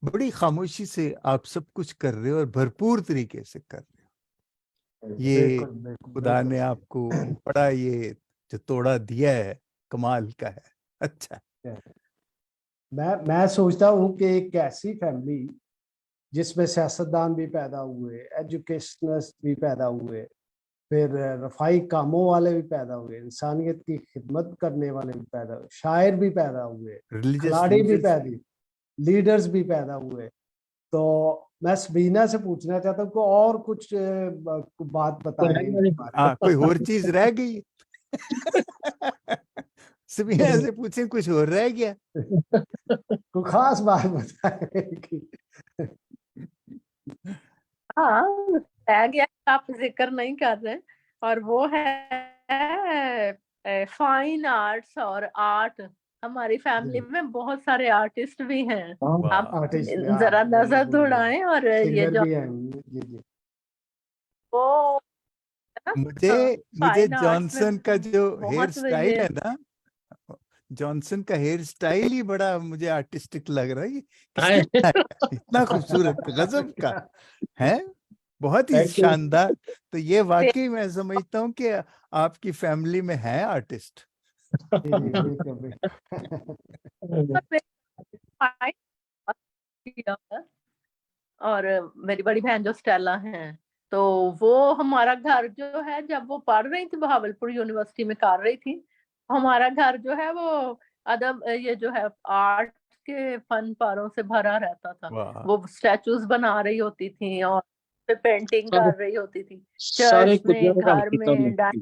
बड़ी खामोशी से आप सब कुछ कर रहे हो और भरपूर तरीके से कर रहे हो। ये बिल्कुल बिल्कुल खुदा बिल्कुल ने सही। आपको बड़ा ये जो तोड़ा दिया है, कमाल का है। अच्छा। मैं सोचता हूँ कि एक ऐसी फैमिली जिसमें सियासतदान भी पैदा हुए, एजुकेशनिस्ट भी पैदा हुए, फिर रफाई कामों वाले भी पैदा हुए, इंसानियत की खिदमत करने वाले भी पैदा हुए, शायर भी पैदा हुए, रिलीजियस खिलाड़ी भी लीडर्स। लीडर्स भी पैदा हुए। तो मैं सबीना से पूछना चाहता हूँ कि और कुछ बात बताएं इनके बारे में। कोई और चीज रह गई? सबीना से पूछे, कुछ और रह गया? कोई खास बात बताएं कि हाँ, रह गया, आप जिक्र नहीं कर रहे, और वो है फाइन आर्ट्स और आर्ट। हमारी फैमिली में बहुत सारे आर्टिस्ट भी हैं। आप आर्टिस्ट भी, जरा हाँ, नजर बिल्कुल दौड़ाएं, और ये सिंगर जो भी हैं। जी जी। वो मुझे मुझे फाइन आर्ट्स में जॉनसन का जो हेयर बहुत स्टाइल ये है ना, जॉनसन का हेयर स्टाइल ही बड़ा मुझे आर्टिस्टिक लग रहा है। ये किसने बनाया? इतना खूबसूरत, गजब का है, बहुत ही शानदार। तो ये वाकई मैं समझता हूँ कि आपकी फैमिली में है आर्टिस्ट। जी जी बिल्कुल बिल्कुल। और मेरी बड़ी बहन जो स्टेला है, तो वो हमारा घर जो है, जब वो पढ़ रही थी बहावलपुर यूनिवर्सिटी में कर रही थी, हमारा घर जो है वो अदब ये जो है आर्ट के फन पारों से भरा रहता था। वाह। वो स्टैचूज बना रही होती थी और पेंटिंग सारे कर रही होती थी, सारे चर्च कुछ में, घर किताब में, लिखती।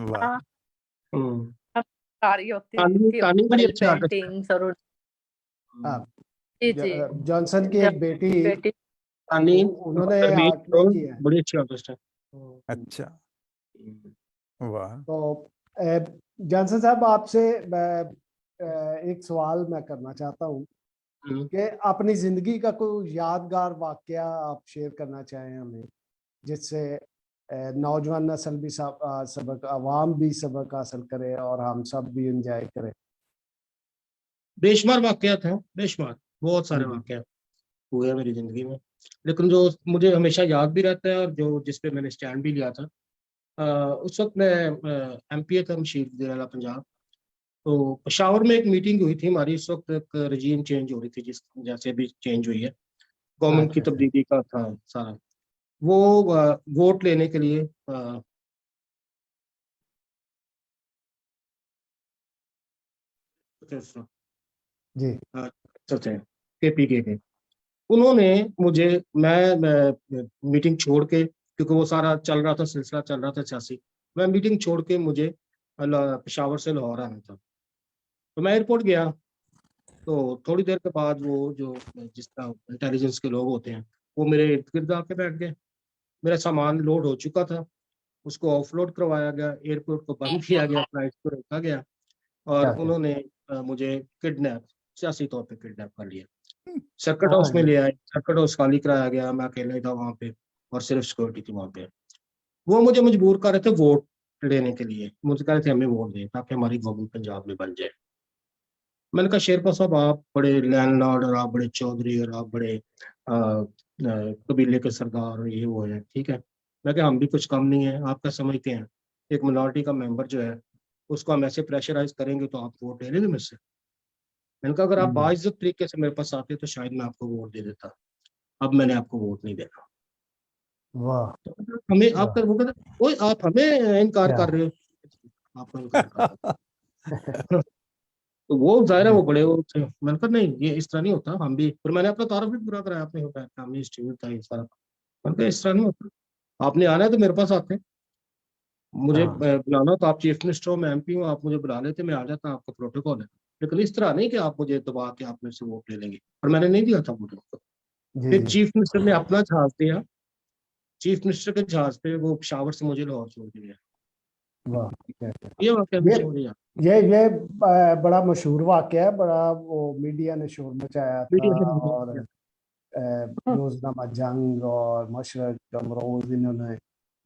वाह। हम्म। आ रही होती तानी थी तानी बड़ी ऑयल अच्छी आर्टिस्ट है। पेंटिंग्स। और हाँ, जी जी, जॉनसन की जब एक बेटी, बेटी तानी उन्होंने हरमीत आर्ट में कौर किया है। बड़ी अच्छी आर्टिस्ट है। अच्छा। वाह। तो जॉनसन साहब, आपसे एक सवाल मैं करना चाहता हूँ हम्म। कि अपनी जिंदगी का कोई यादगार वाकया आप शेयर करना चाहें हमें, जिससे नौजवान नस्ल भी सबक, आवाम भी सबक हासिल करे और हम सब भी एंजॉय करें। बेशुमार वाकयात हैं, बेशुमार, बहुत सारे हम्म, वाकयात हुए हैं मेरी जिंदगी में, लेकिन जो मुझे हमेशा याद भी रहता है और जो जिस पे मैंने स्टैंड भी लिया था, उस वक्त मैं एमपीए था, मशीर वज़ीर-ए-आला पंजाब। तो पेशावर में एक मीटिंग हुई थी हमारी, उस वक्त एक रजीम चेंज हो रही थी, जिस जैसे भी चेंज हुई है, गवर्नमेंट की अच्छा अच्छा। तब्दीली का था सारा। वो वोट लेने के लिए जी थे केपीके के, उन्होंने मुझे, मैं मीटिंग छोड़ के, क्योंकि वो सारा चल रहा था, सिलसिला चल रहा था सियासी, मैं मीटिंग छोड़ के मुझे पेशावर से लाहौर आना था। तो मैं एयरपोर्ट गया, तो थोड़ी देर के बाद वो जो जिस तरह इंटेलिजेंस के लोग होते हैं, वो मेरे इर्द गिर्द आके बैठ गए। मेरा सामान लोड हो चुका था, उसको ऑफलोड करवाया गया, एयरपोर्ट को बंद किया गया, फ्लाइट को रोका गया, और क्या क्या। उन्होंने मुझे किडनैप, सियासी तौर पे किडनैप कर लिया। सर्किट हाँ हाउस में ले आए, सर्किट हाउस खाली कराया गया, मैं अकेला ही था वहां पे, और सिर्फ सिक्योरिटी थी वहां पे। वो मुझे मजबूर कर रहे थे वोट लेने के लिए, मुझे कह रहे थे हमें वोट दें ताकि हमारी गवर्नमेंट पंजाब में बन जाए। मैंने कहा शेरपा साहब, आप बड़े लैंडलॉर्ड और आप बड़े चौधरी और आप बड़े कबीले के सरदार और ये वो है, ठीक है। मैं कहा हम भी कुछ कम नहीं है, आप क्या समझते हैं एक मिनॉरिटी का मेंबर जो है उसको हम ऐसे प्रेशराइज करेंगे तो आप वोट ले लेंगे मुझसे? मैंने कहा अगर आप बाइज्जत तरीके से मेरे पास आते तो शायद मैं आपको वोट दे देता, अब मैंने आपको वोट नहीं देना। वाह तो हमें आप वाह। कर वो कहते, ओए आप हमें इनकार क्या कर रहे हो, आपको इनकार कर रहे हो। तो वो जाहिर है वो बड़े वो थे। मैंने कहा नहीं, ये इस तरह नहीं होता, हम भी, फिर मैंने अपना तारुफ भी पूरा कराया, आपने होता है फैमिली हिस्ट्री में था ये सारा। मैंने कहा इस तरह नहीं होता, आपने आना है तो मेरे पास आते, मुझे हाँ बुलाना हो तो आप चीफ मिनिस्टर हो, मैं एमपी हूँ, आप मुझे बुला लेते, मैं आ जाता, आपका प्रोटोकॉल है। लेकिन इस तरह नहीं कि आप मुझे दबा के आप मेरे से वोट ले लेंगे, और मैंने नहीं दिया था वोट उनको। जी फिर जी। चीफ मिनिस्टर ने अपना जहाज दिया, चीफ मिनिस्टर के जहाज पे वो पेशावर से मुझे लाहौर छोड़ के गया। वाह क्या क्या। ये वाकया ये हमेशा मुझे याद। ये बड़ा मशहूर वाकया है, बड़ा वो मीडिया ने शोर मचाया था। मीडिया और रोजनामा जंग और मशरक अमरोज, इन्होंने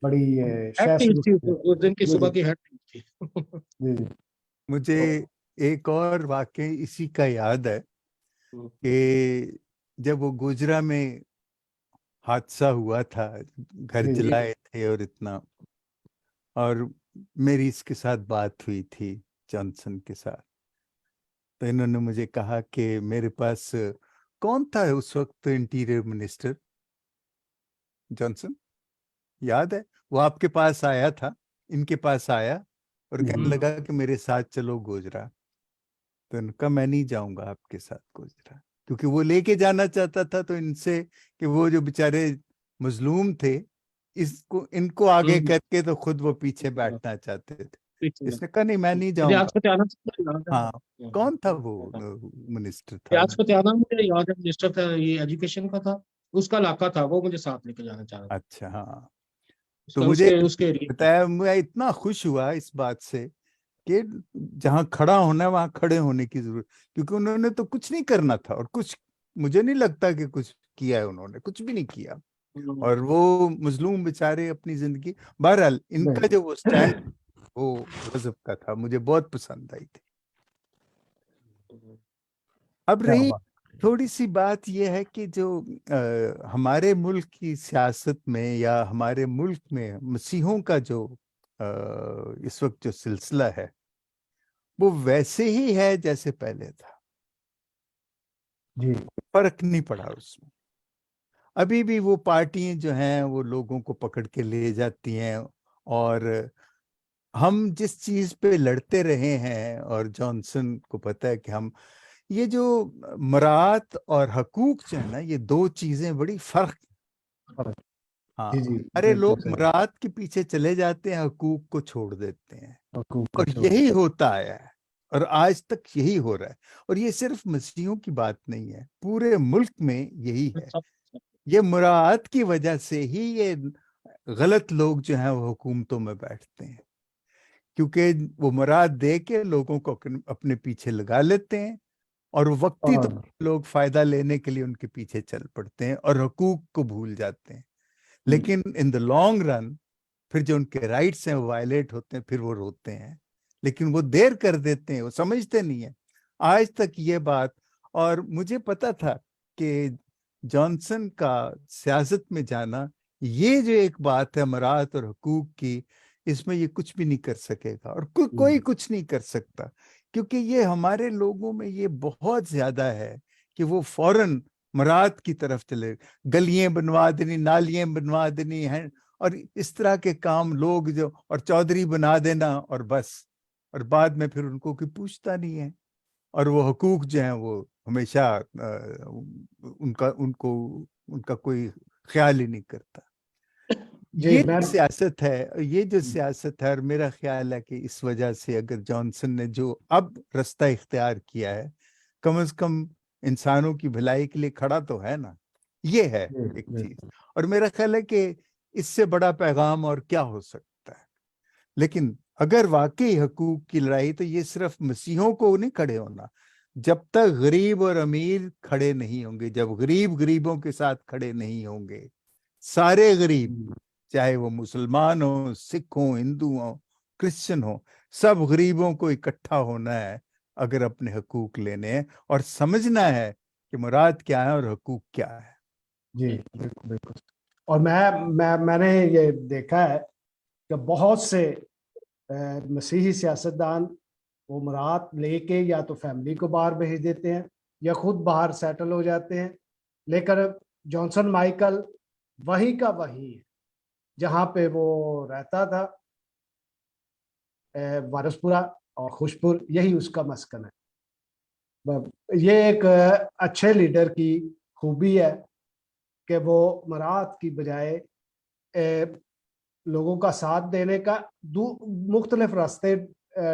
बड़ी हैट्रिक थी उस दिन की जी, सुबह जी। की हैट्रिक थी। जी जी मुझे एक और वाकई इसी का याद है कि जब वो गुजरा में हादसा हुआ था, घर जी जी जलाए थे और इतना, और मेरी इसके साथ बात हुई थी जॉनसन के साथ, तो इन्होंने मुझे कहा कि मेरे पास कौन था उस वक्त इंटीरियर मिनिस्टर, जॉनसन, याद है? वो आपके पास आया था, इनके पास आया और कहने लगा कि मेरे साथ चलो गोजरा। तो इनका मैं नहीं जाऊंगा आपके साथ गोजरा, क्योंकि वो लेके जाना चाहता था तो इनसे कि वो जो बेचारे मजलूम थे, इसको इनको आगे करके तो खुद वो पीछे बैठना चाहते थे। इसने कहा नहीं, मैं नहीं जाऊंगा। रियासत आना याद है। हाँ, कौन था वो मिनिस्टर था? रियासत आना मुझे याद है, मिनिस्टर था, ये एजुकेशन का था, उसका इलाका था, वो मुझे साथ लेके जाना चाह रहा था। अच्छा, हाँ। तो उसका मुझे उसके उसके एरिया। बताया, मैं इतना खुश हुआ इस बात से कि जहां खड़ा होना है वहां खड़े होने की जरूरत, क्योंकि उन्होंने तो कुछ नहीं करना था, और कुछ मुझे नहीं लगता कि कुछ किया है, उन्होंने कुछ भी नहीं किया। और वो मजलूम बेचारे अपनी जिंदगी, बहरहाल इनका जो वो स्टैंड, वो गजब का था, मुझे बहुत पसंद आई थी। अब क्या रही बात। थोड़ी सी बात यह है कि जो हमारे मुल्क की सियासत में या हमारे मुल्क में मसीहों का जो इस वक्त जो सिलसिला है, वो वैसे ही है जैसे पहले था, जी फर्क नहीं पड़ा उसमें। अभी भी वो पार्टियां जो हैं वो लोगों को पकड़ के ले जाती हैं, और हम जिस चीज पे लड़ते रहे हैं, और जॉनसन को पता है कि हम ये जो मरात और हकूक जो है ना, ये दो चीजें बड़ी फर्क। जी जी हाँ, अरे बिल्कुल लोग सही। मरात के पीछे चले जाते हैं, हकूक को छोड़ देते हैं, हकूक को और छोड़। यही होता आया है, और आज तक यही हो रहा है। और ये सिर्फ मसीहियों की बात नहीं है, पूरे मुल्क में यही है। ये मुरात की वजह से ही ये गलत लोग जो हैं वो हुकूमतों में बैठते हैं, क्योंकि वो मुराद दे के लोगों को अपने पीछे लगा लेते हैं, और वक्ती तो और लोग फायदा लेने के लिए उनके पीछे चल पड़ते हैं और हकूक को भूल जाते हैं। लेकिन इन द लॉन्ग रन फिर जो उनके राइट्स हैं वो वायलेट होते हैं, फिर वो रोते हैं, लेकिन वो देर कर देते हैं, वो समझते नहीं है आज तक ये बात। और मुझे पता था कि जॉनसन का सियासत में जाना, ये जो एक बात है मरात और हकूक की, इसमें ये कुछ भी नहीं कर सकेगा, और कोई कुछ नहीं कर सकता, क्योंकि ये हमारे लोगों में ये बहुत ज्यादा है कि वो फौरन मरात की तरफ चले, गलियां बनवा देनी, नालियां बनवा देनी है, और इस तरह के काम लोग जो, और चौधरी बना देना, और बस, और बाद में फिर उनको कोई पूछता नहीं है, और वो हकूक जो हैं वो हमेशा उनका उनको उनका कोई ख्याल ही नहीं करता। जी ये मैं सियासत है, ये जो सियासत है, और मेरा ख्याल है कि इस वजह से अगर जॉनसन ने जो अब रास्ता इख्तियार किया है, कम से कम इंसानों की भलाई के लिए खड़ा तो है ना, ये है एक चीज। और मेरा ख्याल है कि इससे बड़ा पैगाम और क्या हो सकता है। लेकिन अगर वाकई हकूक की लड़ाई, तो ये सिर्फ मसीहों को नहीं खड़े होना, जब तक गरीब और अमीर खड़े नहीं होंगे, जब गरीब गरीबों के साथ खड़े नहीं होंगे, सारे गरीब, चाहे वो मुसलमान हो, सिख हो, हिंदू हो, क्रिश्चियन हो, सब गरीबों को इकट्ठा होना है अगर अपने हकूक लेने हैं, और समझना है कि मुराद क्या है और हकूक क्या है। जी बिल्कुल बिल्कुल। और मैंने ये देखा है कि बहुत से मसीही सियासतदान वो मुराद लेके या तो फैमिली को बाहर भेज देते हैं या खुद बाहर सेटल हो जाते हैं, लेकिन जॉनसन माइकल वही का वही है जहाँ पे वो रहता था, वारसपुरा और खुशपुर, यही उसका मस्कन है। ये एक अच्छे लीडर की खूबी है कि वो मराद की बजाय लोगों का साथ देने का मुख्तलिफ रास्ते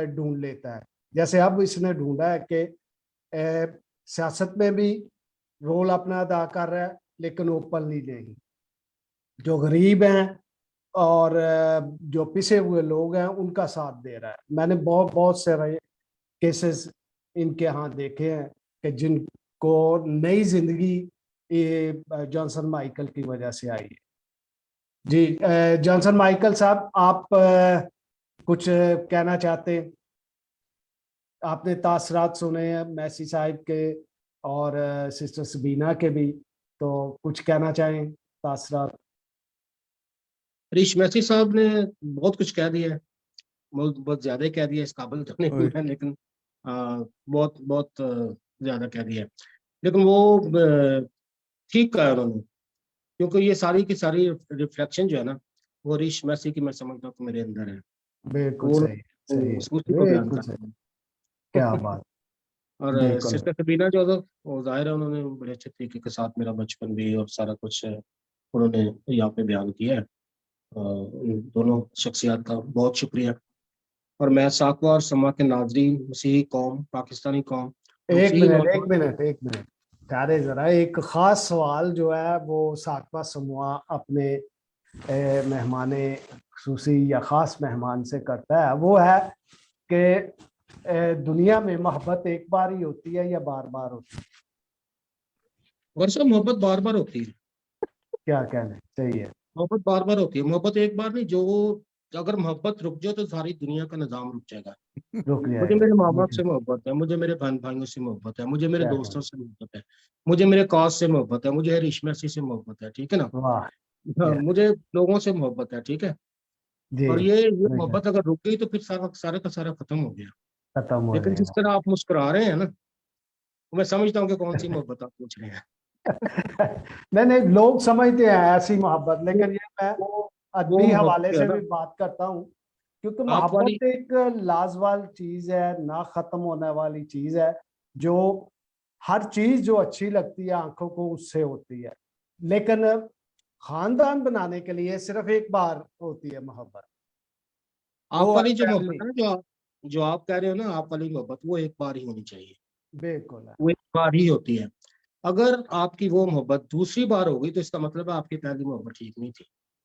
ढूंढ लेता है। जैसे अब इसने ढूंढा है कि सियासत में भी रोल अपना अदा कर रहा है, लेकिन ओपनली नहीं। जो गरीब हैं और जो पिसे हुए लोग हैं उनका साथ दे रहा है। मैंने बहुत बहुत से केसेस इनके यहाँ देखे हैं कि जिनको नई जिंदगी जॉनसन माइकल की वजह से आई है। जी जॉनसन माइकल साहब, आप कुछ कहना चाहते हैं? आपने तासरात सुने हैं मैसी साहिब के और सिस्टर सबीना के भी, तो कुछ कहना चाहें तासरात? हरीश मैसी साहब ने बहुत कुछ कह दिया है, बहुत बहुत ज्यादा ही कह दिया, इस काबिल तो नहीं हूं मैं, लेकिन बहुत बहुत ज्यादा कह दिया है। लेकिन वो ठीक कहा उन्होंने, क्योंकि ये सारी की सारी रिफ्लेक्शन जो है ना, वो हरीश मैसी की मैं समझता हूँ कि मेरे अंदर है। बिल्कुल वो सही, सही है, उसी को बयान बिल्कुल कर सही। रहे क्या हैं। बात, और बिल्कुल। सिस्टर सबीना जो है, वो जाहिर है उन्होंने बड़े अच्छे तरीके के साथ मेरा बचपन भी और सारा कुछ उन्होंने यहाँ पे बयान किया है। उन दोनों शख्सियात का बहुत शुक्रिया। और मैं साकवा और समा के नाजरीन, मसीही कौम, पाकिस्तानी कौम, एक मसीही मिनट, एक नौजवान। मिनट, एक मिनट, ठहरे जरा। एक खास सवाल जो है वो साकवा समूह अपने मेहमाने खुसूसी या ख़ास मेहमान से करता है, वो है कि दुनिया में मोहब्बत एक बार ही होती है या बार बार होती है? वर्षा, मोहब्बत बार बार होती है। क्या कहना चाहिए? मोहब्बत बार बार होती है, मोहब्बत एक बार नहीं। जो अगर मोहब्बत रुक जाए तो सारी दुनिया का निजाम रुक जाएगा। रुक मुझे मेरे जाएगा, माँ बाप मुझे से मोहब्बत है, मुझे मेरे बहन भाइयों से मोहब्बत है, मुझे मेरे क्या दोस्तों कहना? से मोहब्बत है, मुझे मेरे कास्ट से मोहब्बत है, मुझे हरीश मैसी से मोहब्बत है, ठीक है ना। वाह, हाँ, क्या, मुझे लोगों से मोहब्बत है, ठीक है। जी, और ये बिल्कुल, मोहब्बत अगर रुक गई तो फिर सारा सारा का सारा खत्म हो गया। खत्म हो लेकिन जिस जाएगा। तरह आप मुस्कुरा रहे हैं ना, तो मैं समझता हूँ कि कौन सी मोहब्बत आप पूछ रहे हैं। नहीं नहीं, लोग समझते हैं ऐसी मोहब्बत, वो लेकिन ये मैं वो अदबी मोहब्बत हवाले जो है से ना, भी बात करता हूँ, क्योंकि आप वाली। मोहब्बत एक लाजवाल चीज है, ना खत्म होने वाली चीज है, जो हर चीज जो अच्छी लगती है आंखों को उससे होती है, लेकिन खानदान बनाने के लिए सिर्फ एक बार होती है मोहब्बत, आप वो है वाली जो मोहब्बत फैमिली। है ना, जो आप कह रहे हो ना, आप वाली मोहब्बत, वो एक बार ही होनी चाहिए। बिल्कुल है। वो एक बार ही होती है। अगर आपकी वो मोहब्बत दूसरी बार हो गई तो इसका मतलब है आपकी पहली मोहब्बत ठीक नहीं थी,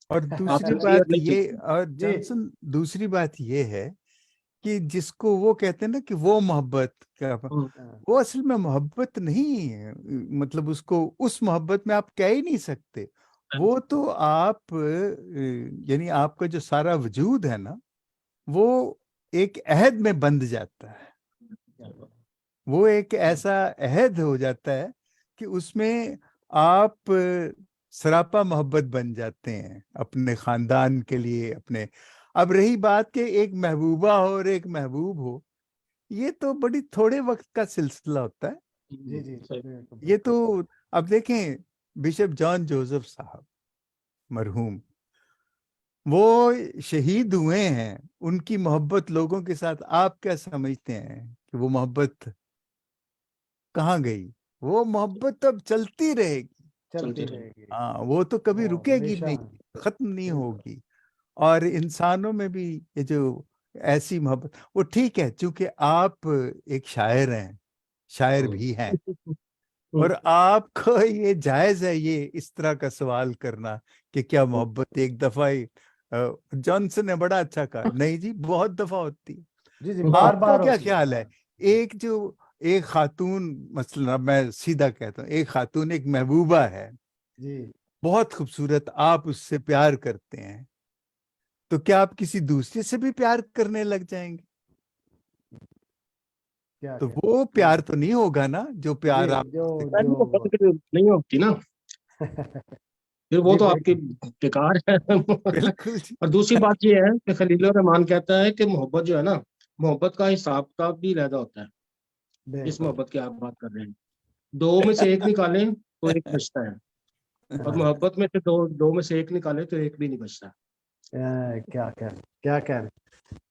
और आप दूसरी सिंसियर बात नहीं थे। ये, और जी, जॉनसन, दूसरी बात ये है कि जिसको वो कहते हैं ना कि वो मोहब्बत का, हम्म, वो असल में मोहब्बत नहीं है। मतलब उसको, उस मोहब्बत में आप कह ही नहीं सकते। वो तो आप यानी आपका जो सारा वजूद है ना, वो एक अहद में बंध जाता है। वो एक ऐसा अहद हो जाता है कि उसमें आप सरापा मोहब्बत बन जाते हैं अपने खानदान के लिए, अपने। अब रही बात कि एक महबूबा हो और एक महबूब हो, ये तो बड़ी थोड़े वक्त का सिलसिला होता है। जी, जी, सही। बिल्कुल। ये तो, अब देखें, बिशप जॉन जोसेफ साहब मरहूम, वो शहीद हुए हैं, उनकी मोहब्बत लोगों के साथ, आप क्या समझते हैं कि वो मोहब्बत कहाँ गई? वो मोहब्बत अब चलती रहेगी। चलती चलती रही। रहेगी, हाँ, वो तो कभी वो रुकेगी हमेशा। नहीं, खत्म नहीं बिल्कुल। होगी। और इंसानों में भी ये जो ऐसी मोहब्बत, वो ठीक है, क्योंकि आप एक शायर हैं, शायर हम्म। भी हैं, हम्म। और आपको ये जायज है ये इस तरह का सवाल करना कि क्या मोहब्बत एक दफा ही। जॉनसन ने बड़ा अच्छा कहा, नहीं जी, बहुत दफा होती है। जी, जी, बार आपका बार क्या होती है। ख्याल है? एक जो, एक खातून, मसलन अब मैं सीधा कहता हूँ, एक खातून, एक महबूबा है, जी, बहुत खूबसूरत, आप उससे प्यार करते हैं, तो क्या आप किसी दूसरे से भी प्यार करने लग जाएंगे? क्या तो क्या, वो प्यार तो नहीं होगा ना जो जी, प्यार आप जो पहली जो मोहब्बत फिर नहीं होती ना, फिर वो जी, तो आपकी बिल्कुल, बेकार है। बिल्कुल जी। और दूसरी बात ये है कि खलील रहमान कहता है कि मोहब्बत जो है ना, मोहब्बत का हिसाब किताब भी अलग होता है। जिस बिल्कुल। मोहब्बत की आप बात कर रहे हैं, दो में से एक निकालें तो एक बचता है, और हाँ, मोहब्बत में से दो दो में से एक निकाले तो एक भी नहीं बचता। क्या कहना, क्या कहना।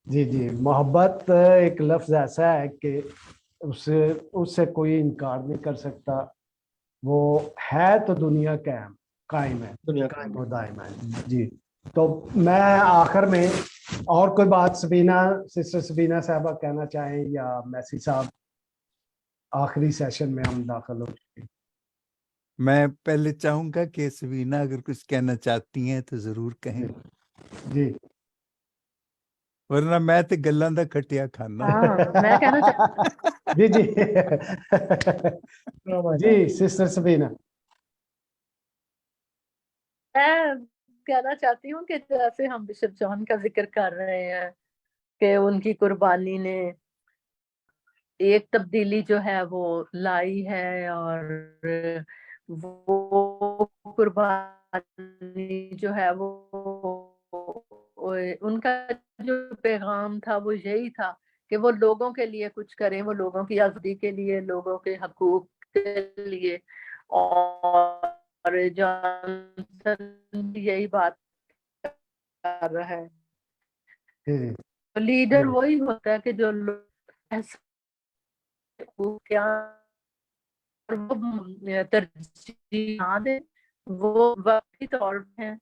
जी, जी, मोहब्बत एक लफ्ज ऐसा है कि उससे उससे कोई इनकार नहीं कर सकता। वो है तो दुनिया कायम, कायम है, दुनिया का कायम और दायम है। जी, तो मैं आखिर में और कोई बात सबीना, सिस्टर सबीना साहबा कहना चाहें, या मैसी साहब, आखिरी सेशन में हम दाखिल हो चुके हैं। मैं पहले चाहूंगा कि सवीना अगर कुछ कहना चाहती हैं तो जरूर कहें, जी, जी, वरना मैं तो गल्लां दा खटिया खाना। हाँ, मैं कहना जी, जी, जी, सिस्टर सबीना। मैं कहना चाहती हूँ कि जैसे हम बिशप जॉन का जिक्र कर रहे हैं कि उनकी कुर्बानी ने एक तब्दीली जो है वो लाई है, और वो कुर्बानी जो है वो उनका जो पैगाम था वो यही था कि वो लोगों के लिए कुछ करें, वो लोगों की आज़ादी के लिए, लोगों के हकूक के लिए। और जॉनसन भी यही बात कर रहा है। जी जी लीडर जी वही होता है कि जो लोग ऐसे क्या और वो तरजीह ना दे, वो वक्ती तौर पे हैं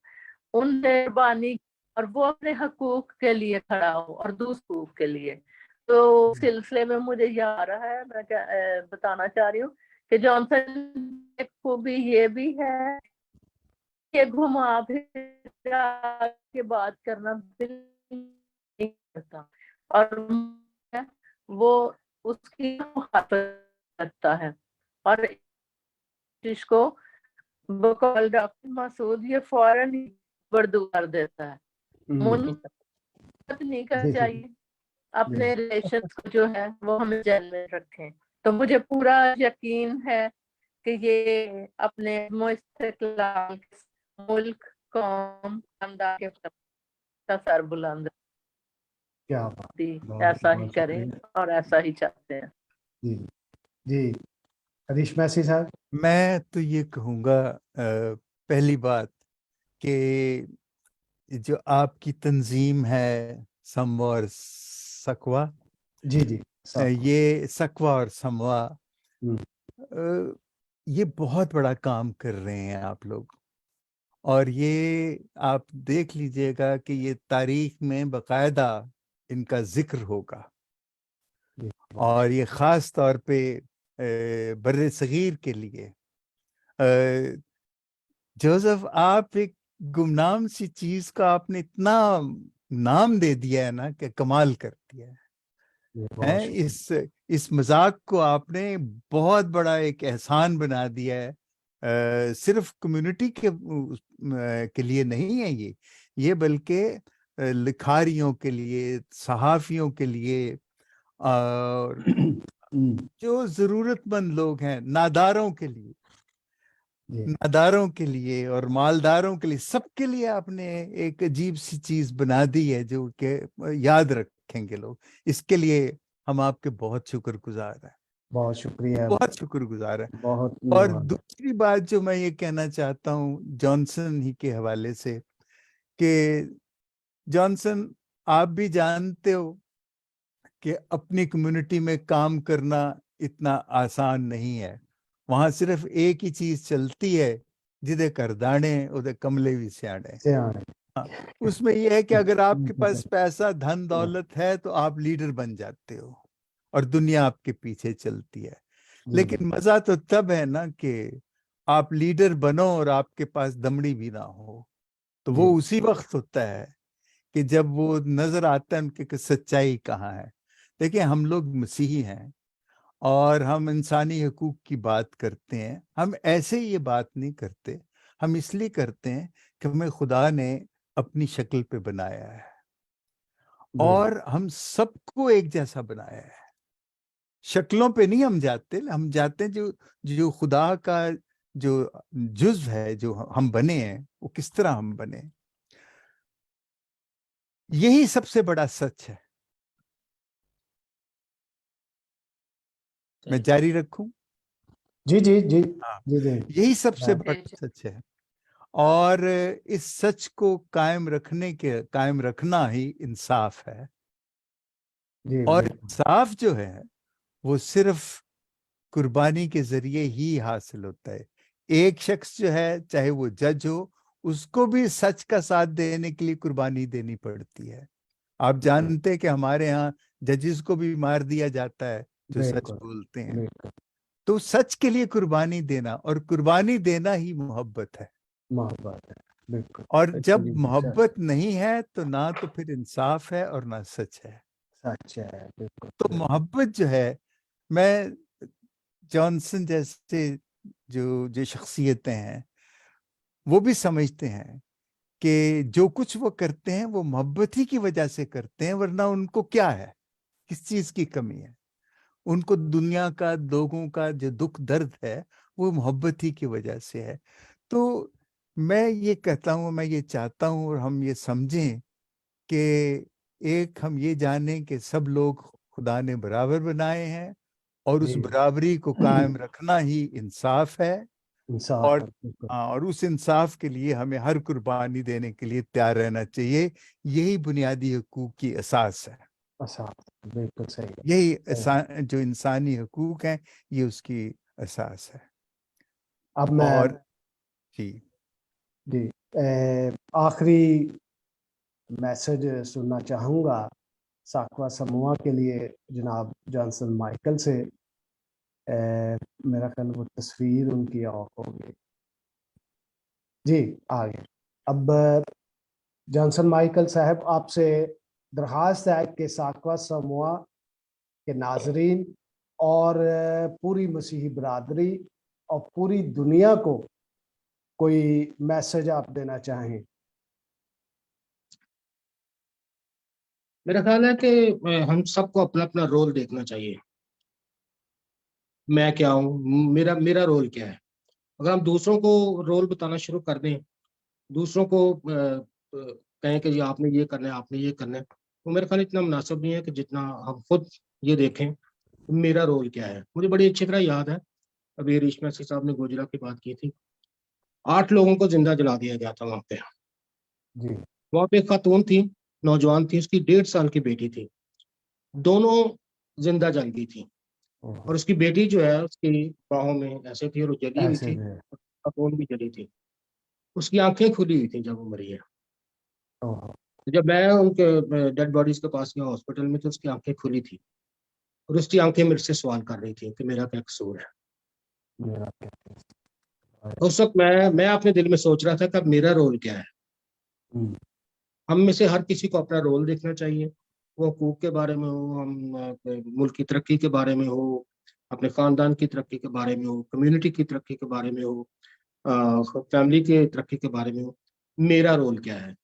उन कुर्बानी, और वो अपने हकूक के लिए खड़ा हो और दूसरे हकूक के लिए। तो सिलसिले में मुझे याद आ रहा है, मैं बताना चाह रही हूँ कि जॉनसन की खूबी ये भी है कि घुमा फिरा के बात करना बिल्कुल नहीं करता, और वो उसकी मुखातब करता है। और जिसको बकौल डॉक्टर मसूद ये फौरन ही बर्दू कर देता है। मुनीफत नहीं करना जी जी चाहिए, अपने रिलेशंस को जो है वो हमें जेल में रखें। तो मुझे पूरा यकीन है कि ये अपने मुस्तकलाल मुल्क, कौम, खानदान के का सर बुलंद क्या बात, दी, बहुत ऐसा ही बहुत करें शुक्रिया। और ऐसा ही चाहते हैं। जी जी हरीश मैसी साहब। मैं तो ये कहूँगा पहली बात कि जो आपकी तंजीम है समवा और सकवा, जी जी साहब। ये सकवा और समवा, हम्म, ये बहुत बड़ा काम कर रहे हैं आप लोग। और ये आप देख लीजिएगा कि ये तारीख में बकायदा इनका जिक्र होगा। जी, और ये ख़ास तौर पे बर्रे सगीर के लिए जोसेफ, आप एक गुमनाम सी चीज का आपने इतना नाम दे दिया है ना कि कमाल कर दिया है। जी, बहुत शुक्रिया। इस मजाक को आपने बहुत बड़ा एक एहसान बना दिया है। सिर्फ कम्युनिटी के लिए नहीं है ये बल्कि लिखारियों के लिए, सहाफियों के लिए, और जो जरूरतमंद लोग हैं, नादारों के लिए, जी नादारों के लिए और मालदारों के लिए, सबके लिए आपने एक अजीब सी चीज बना दी है जो कि याद रखेंगे लोग। इसके लिए हम आपके बहुत शुक्रगुजार हैं, बहुत शुक्रिया। बहुत शुक्रगुजार हैं। बहुत और धन्यवाद। दूसरी बात जो मैं ये कहना चाहता हूँ जॉनसन ही के हवाले से, कि जॉनसन, आप भी जानते हो कि अपनी कम्युनिटी में काम करना इतना आसान नहीं है। वहां सिर्फ एक ही चीज चलती है, जिदे करदाने उदे कमले भी सियाने। सियाने। हाँ, उसमें यह है कि अगर आपके पास पैसा, धन दौलत है तो आप लीडर बन जाते हो और दुनिया आपके पीछे चलती है। लेकिन मजा तो तब है ना कि आप लीडर बनो और आपके पास दमड़ी भी ना हो। तो वो उसी वक्त होता है कि जब वो नजर आता है उनके कि सच्चाई कहाँ है। देखिए, हम लोग मसीही हैं और हम इंसानी हकूक की बात करते हैं। हम ऐसे ये बात नहीं करते, हम इसलिए करते हैं कि हमें खुदा ने अपनी शक्ल पे बनाया है और हम सबको एक जैसा बनाया है। शक्लों पे नहीं हम जाते हैं जो जो खुदा का जो जुज़्व है, जो हम बने हैं, वो किस तरह हम बने। यही सबसे बड़ा सच है। मैं जारी रखूं? जी जी जी हाँ, जी जी यही सबसे हाँ। बड़ा सच है। और इस सच को कायम रखना ही इंसाफ है। जी और बिल्कुल। इंसाफ जो है वो सिर्फ कुर्बानी के जरिए ही हासिल होता है। एक शख्स जो है, चाहे वो जज हो, उसको भी सच का साथ देने के लिए कुर्बानी देनी पड़ती है। आप जानते हैं कि हमारे यहाँ जजेस को भी मार दिया जाता है जो सच बिल्कुल बोलते हैं। बिल्कुल। तो सच के लिए कुर्बानी देना, और कुर्बानी देना ही मोहब्बत है। मोहब्बत है, बिल्कुल। और जब Actually, मोहब्बत नहीं है तो ना तो फिर इंसाफ है और ना सच है। सच है, बिल्कुल तो बिल्कुल। मोहब्बत जो है, मैं जॉनसन जैसे जो जो शख्सियतें हैं वो भी समझते हैं कि जो कुछ वो करते हैं वो मोहब्बत ही की वजह से करते हैं, वरना उनको क्या है, किस चीज की कमी है? उनको दुनिया का, लोगों का जो दुख दर्द है वो मोहब्बत ही की वजह से है। तो मैं ये कहता हूँ, मैं ये चाहता हूँ और हम ये समझें कि एक हम ये जानें कि सब लोग खुदा ने बराबर बनाए हैं और उस जी। बराबरी को कायम रखना ही इंसाफ है। इंसाफ और है, बिल्कुल। और उस इंसाफ के लिए हमें हर कुर्बानी देने के लिए तैयार रहना चाहिए। यही बुनियादी हकूक की असास है। बिल्कुल सही है। यही सही। जो इंसानी हकूक हैं, ये उसकी असास है। अब मैं और जी जी आखिरी मैसेज सुनना चाहूँगा साकवा समूह के लिए जनाब जॉनसन माइकल से। मेरा ख्याल वो तस्वीर उनकी ऑफ होगी। जी, आ गए। अब जॉनसन माइकल साहब, आपसे दरख्वास्त है कि साकवा समूह के नाजरीन और पूरी मसीही बरादरी और पूरी दुनिया को कोई मैसेज आप देना चाहें। मेरा ख्याल है कि हम सबको अपना अपना रोल देखना चाहिए। मैं क्या हूँ, मेरा मेरा रोल क्या है। अगर हम दूसरों को रोल बताना शुरू कर दें, दूसरों को कहें कि जी आपने ये करना है, आपने ये करना है, तो मेरा ख्याल इतना मुनासिब नहीं है कि जितना हम खुद ये देखें मेरा रोल क्या है। मुझे बड़ी अच्छी तरह याद है, अभी रेशमा सिंह साहब ने गोजरा की बात की थी, 8 लोगों को जिंदा जला दिया गया था वहां पे। जी। वहां पे एक खातून थी, नौजवान थी, उसकी 1.5 साल की बेटी थी, दोनों जिंदा जल गई थी। ओहो, और उसकी बेटी जो है उसकी बाहों में ऐसे थी और वो जली हुई ऐसे थी, भी है। खातून भी जली थी। उसकी आंखें खुली हुई थी जब वो मरी है। ओहो, तो जब मैं उनके डेड बॉडीज के पास गया हॉस्पिटल में, तो उसकी आंखें खुली थी और उसकी आंखें मेरे से सवाल कर रही थी कि मेरा क्या कसूर है। मेरा क्या है? तो उस वक्त मैं अपने दिल में सोच रहा था कि अब मेरा रोल क्या है। हम्म, हम में से हर किसी को अपना रोल देखना चाहिए, वो हकूक के बारे में हो, हम मुल्क की तरक्की के बारे में हो, अपने खानदान की तरक्की के बारे में हो, कम्युनिटी की तरक्की के बारे में हो, फैमिली की तरक्की के बारे में हो। मेरा रोल क्या है,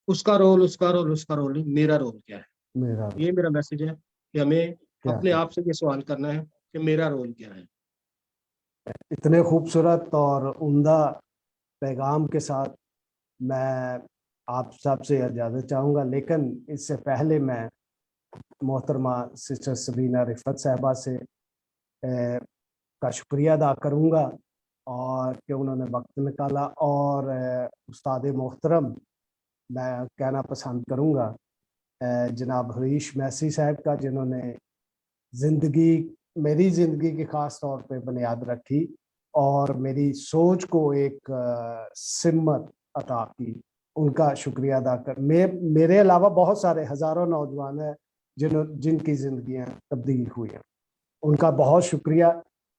उसका रोल, उसका रोल, उसका रोल नहीं, मेरा रोल क्या है। मेरा ये मेरा मैसेज है कि हमें क्या अपने है? आप से ये सवाल करना है कि मेरा रोल क्या है। इतने खूबसूरत और उम्दा पैगाम के साथ मैं आप सबसे इजाज़त चाहूँगा, लेकिन इससे पहले मैं मोहतरमा सिस्टर सबीना रिफत साहबा से का शुक्रिया अदा करूँगा और कि उन्होंने वक्त निकाला। और उस्ताद मोहतरम मैं कहना पसंद करूँगा जनाब हरीश मैसी साहब का, जिन्होंने ज़िंदगी मेरी ज़िंदगी की ख़ास तौर पे बुनियाद रखी और मेरी सोच को एक सिमत अता की। उनका शुक्रिया अदा कर मेरे अलावा बहुत सारे हज़ारों नौजवान हैं जिनकी ज़िंदगियाँ तब्दील हुई हैं। उनका बहुत शुक्रिया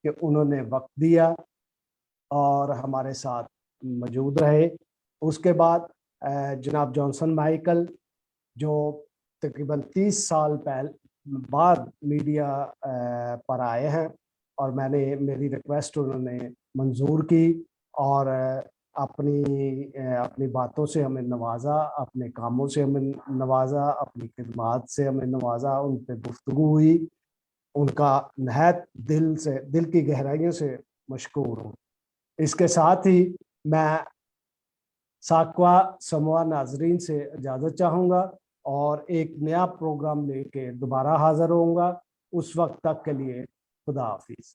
कि उन्होंने वक्त दिया और हमारे साथ मौजूद रहे। उसके बाद जनाब जॉनसन माइकल, जो तकरीबन 30 साल बाद मीडिया पर आए हैं, और मेरी रिक्वेस्ट उन्होंने मंजूर की और अपनी बातों से हमें नवाजा, अपने कामों से हमें नवाजा, अपनी खिदमात से हमें नवाजा, उन पर गुफ्तगू हुई। उनका नहायत दिल की गहराइयों से मशकूर हूँ। इसके साथ ही मैं साकवा समूह नाजरीन से इजाज़त चाहूँगा और एक नया प्रोग्राम लेके दोबारा हाज़िर होऊंगा। उस वक्त तक के लिए खुदा हाफिज़।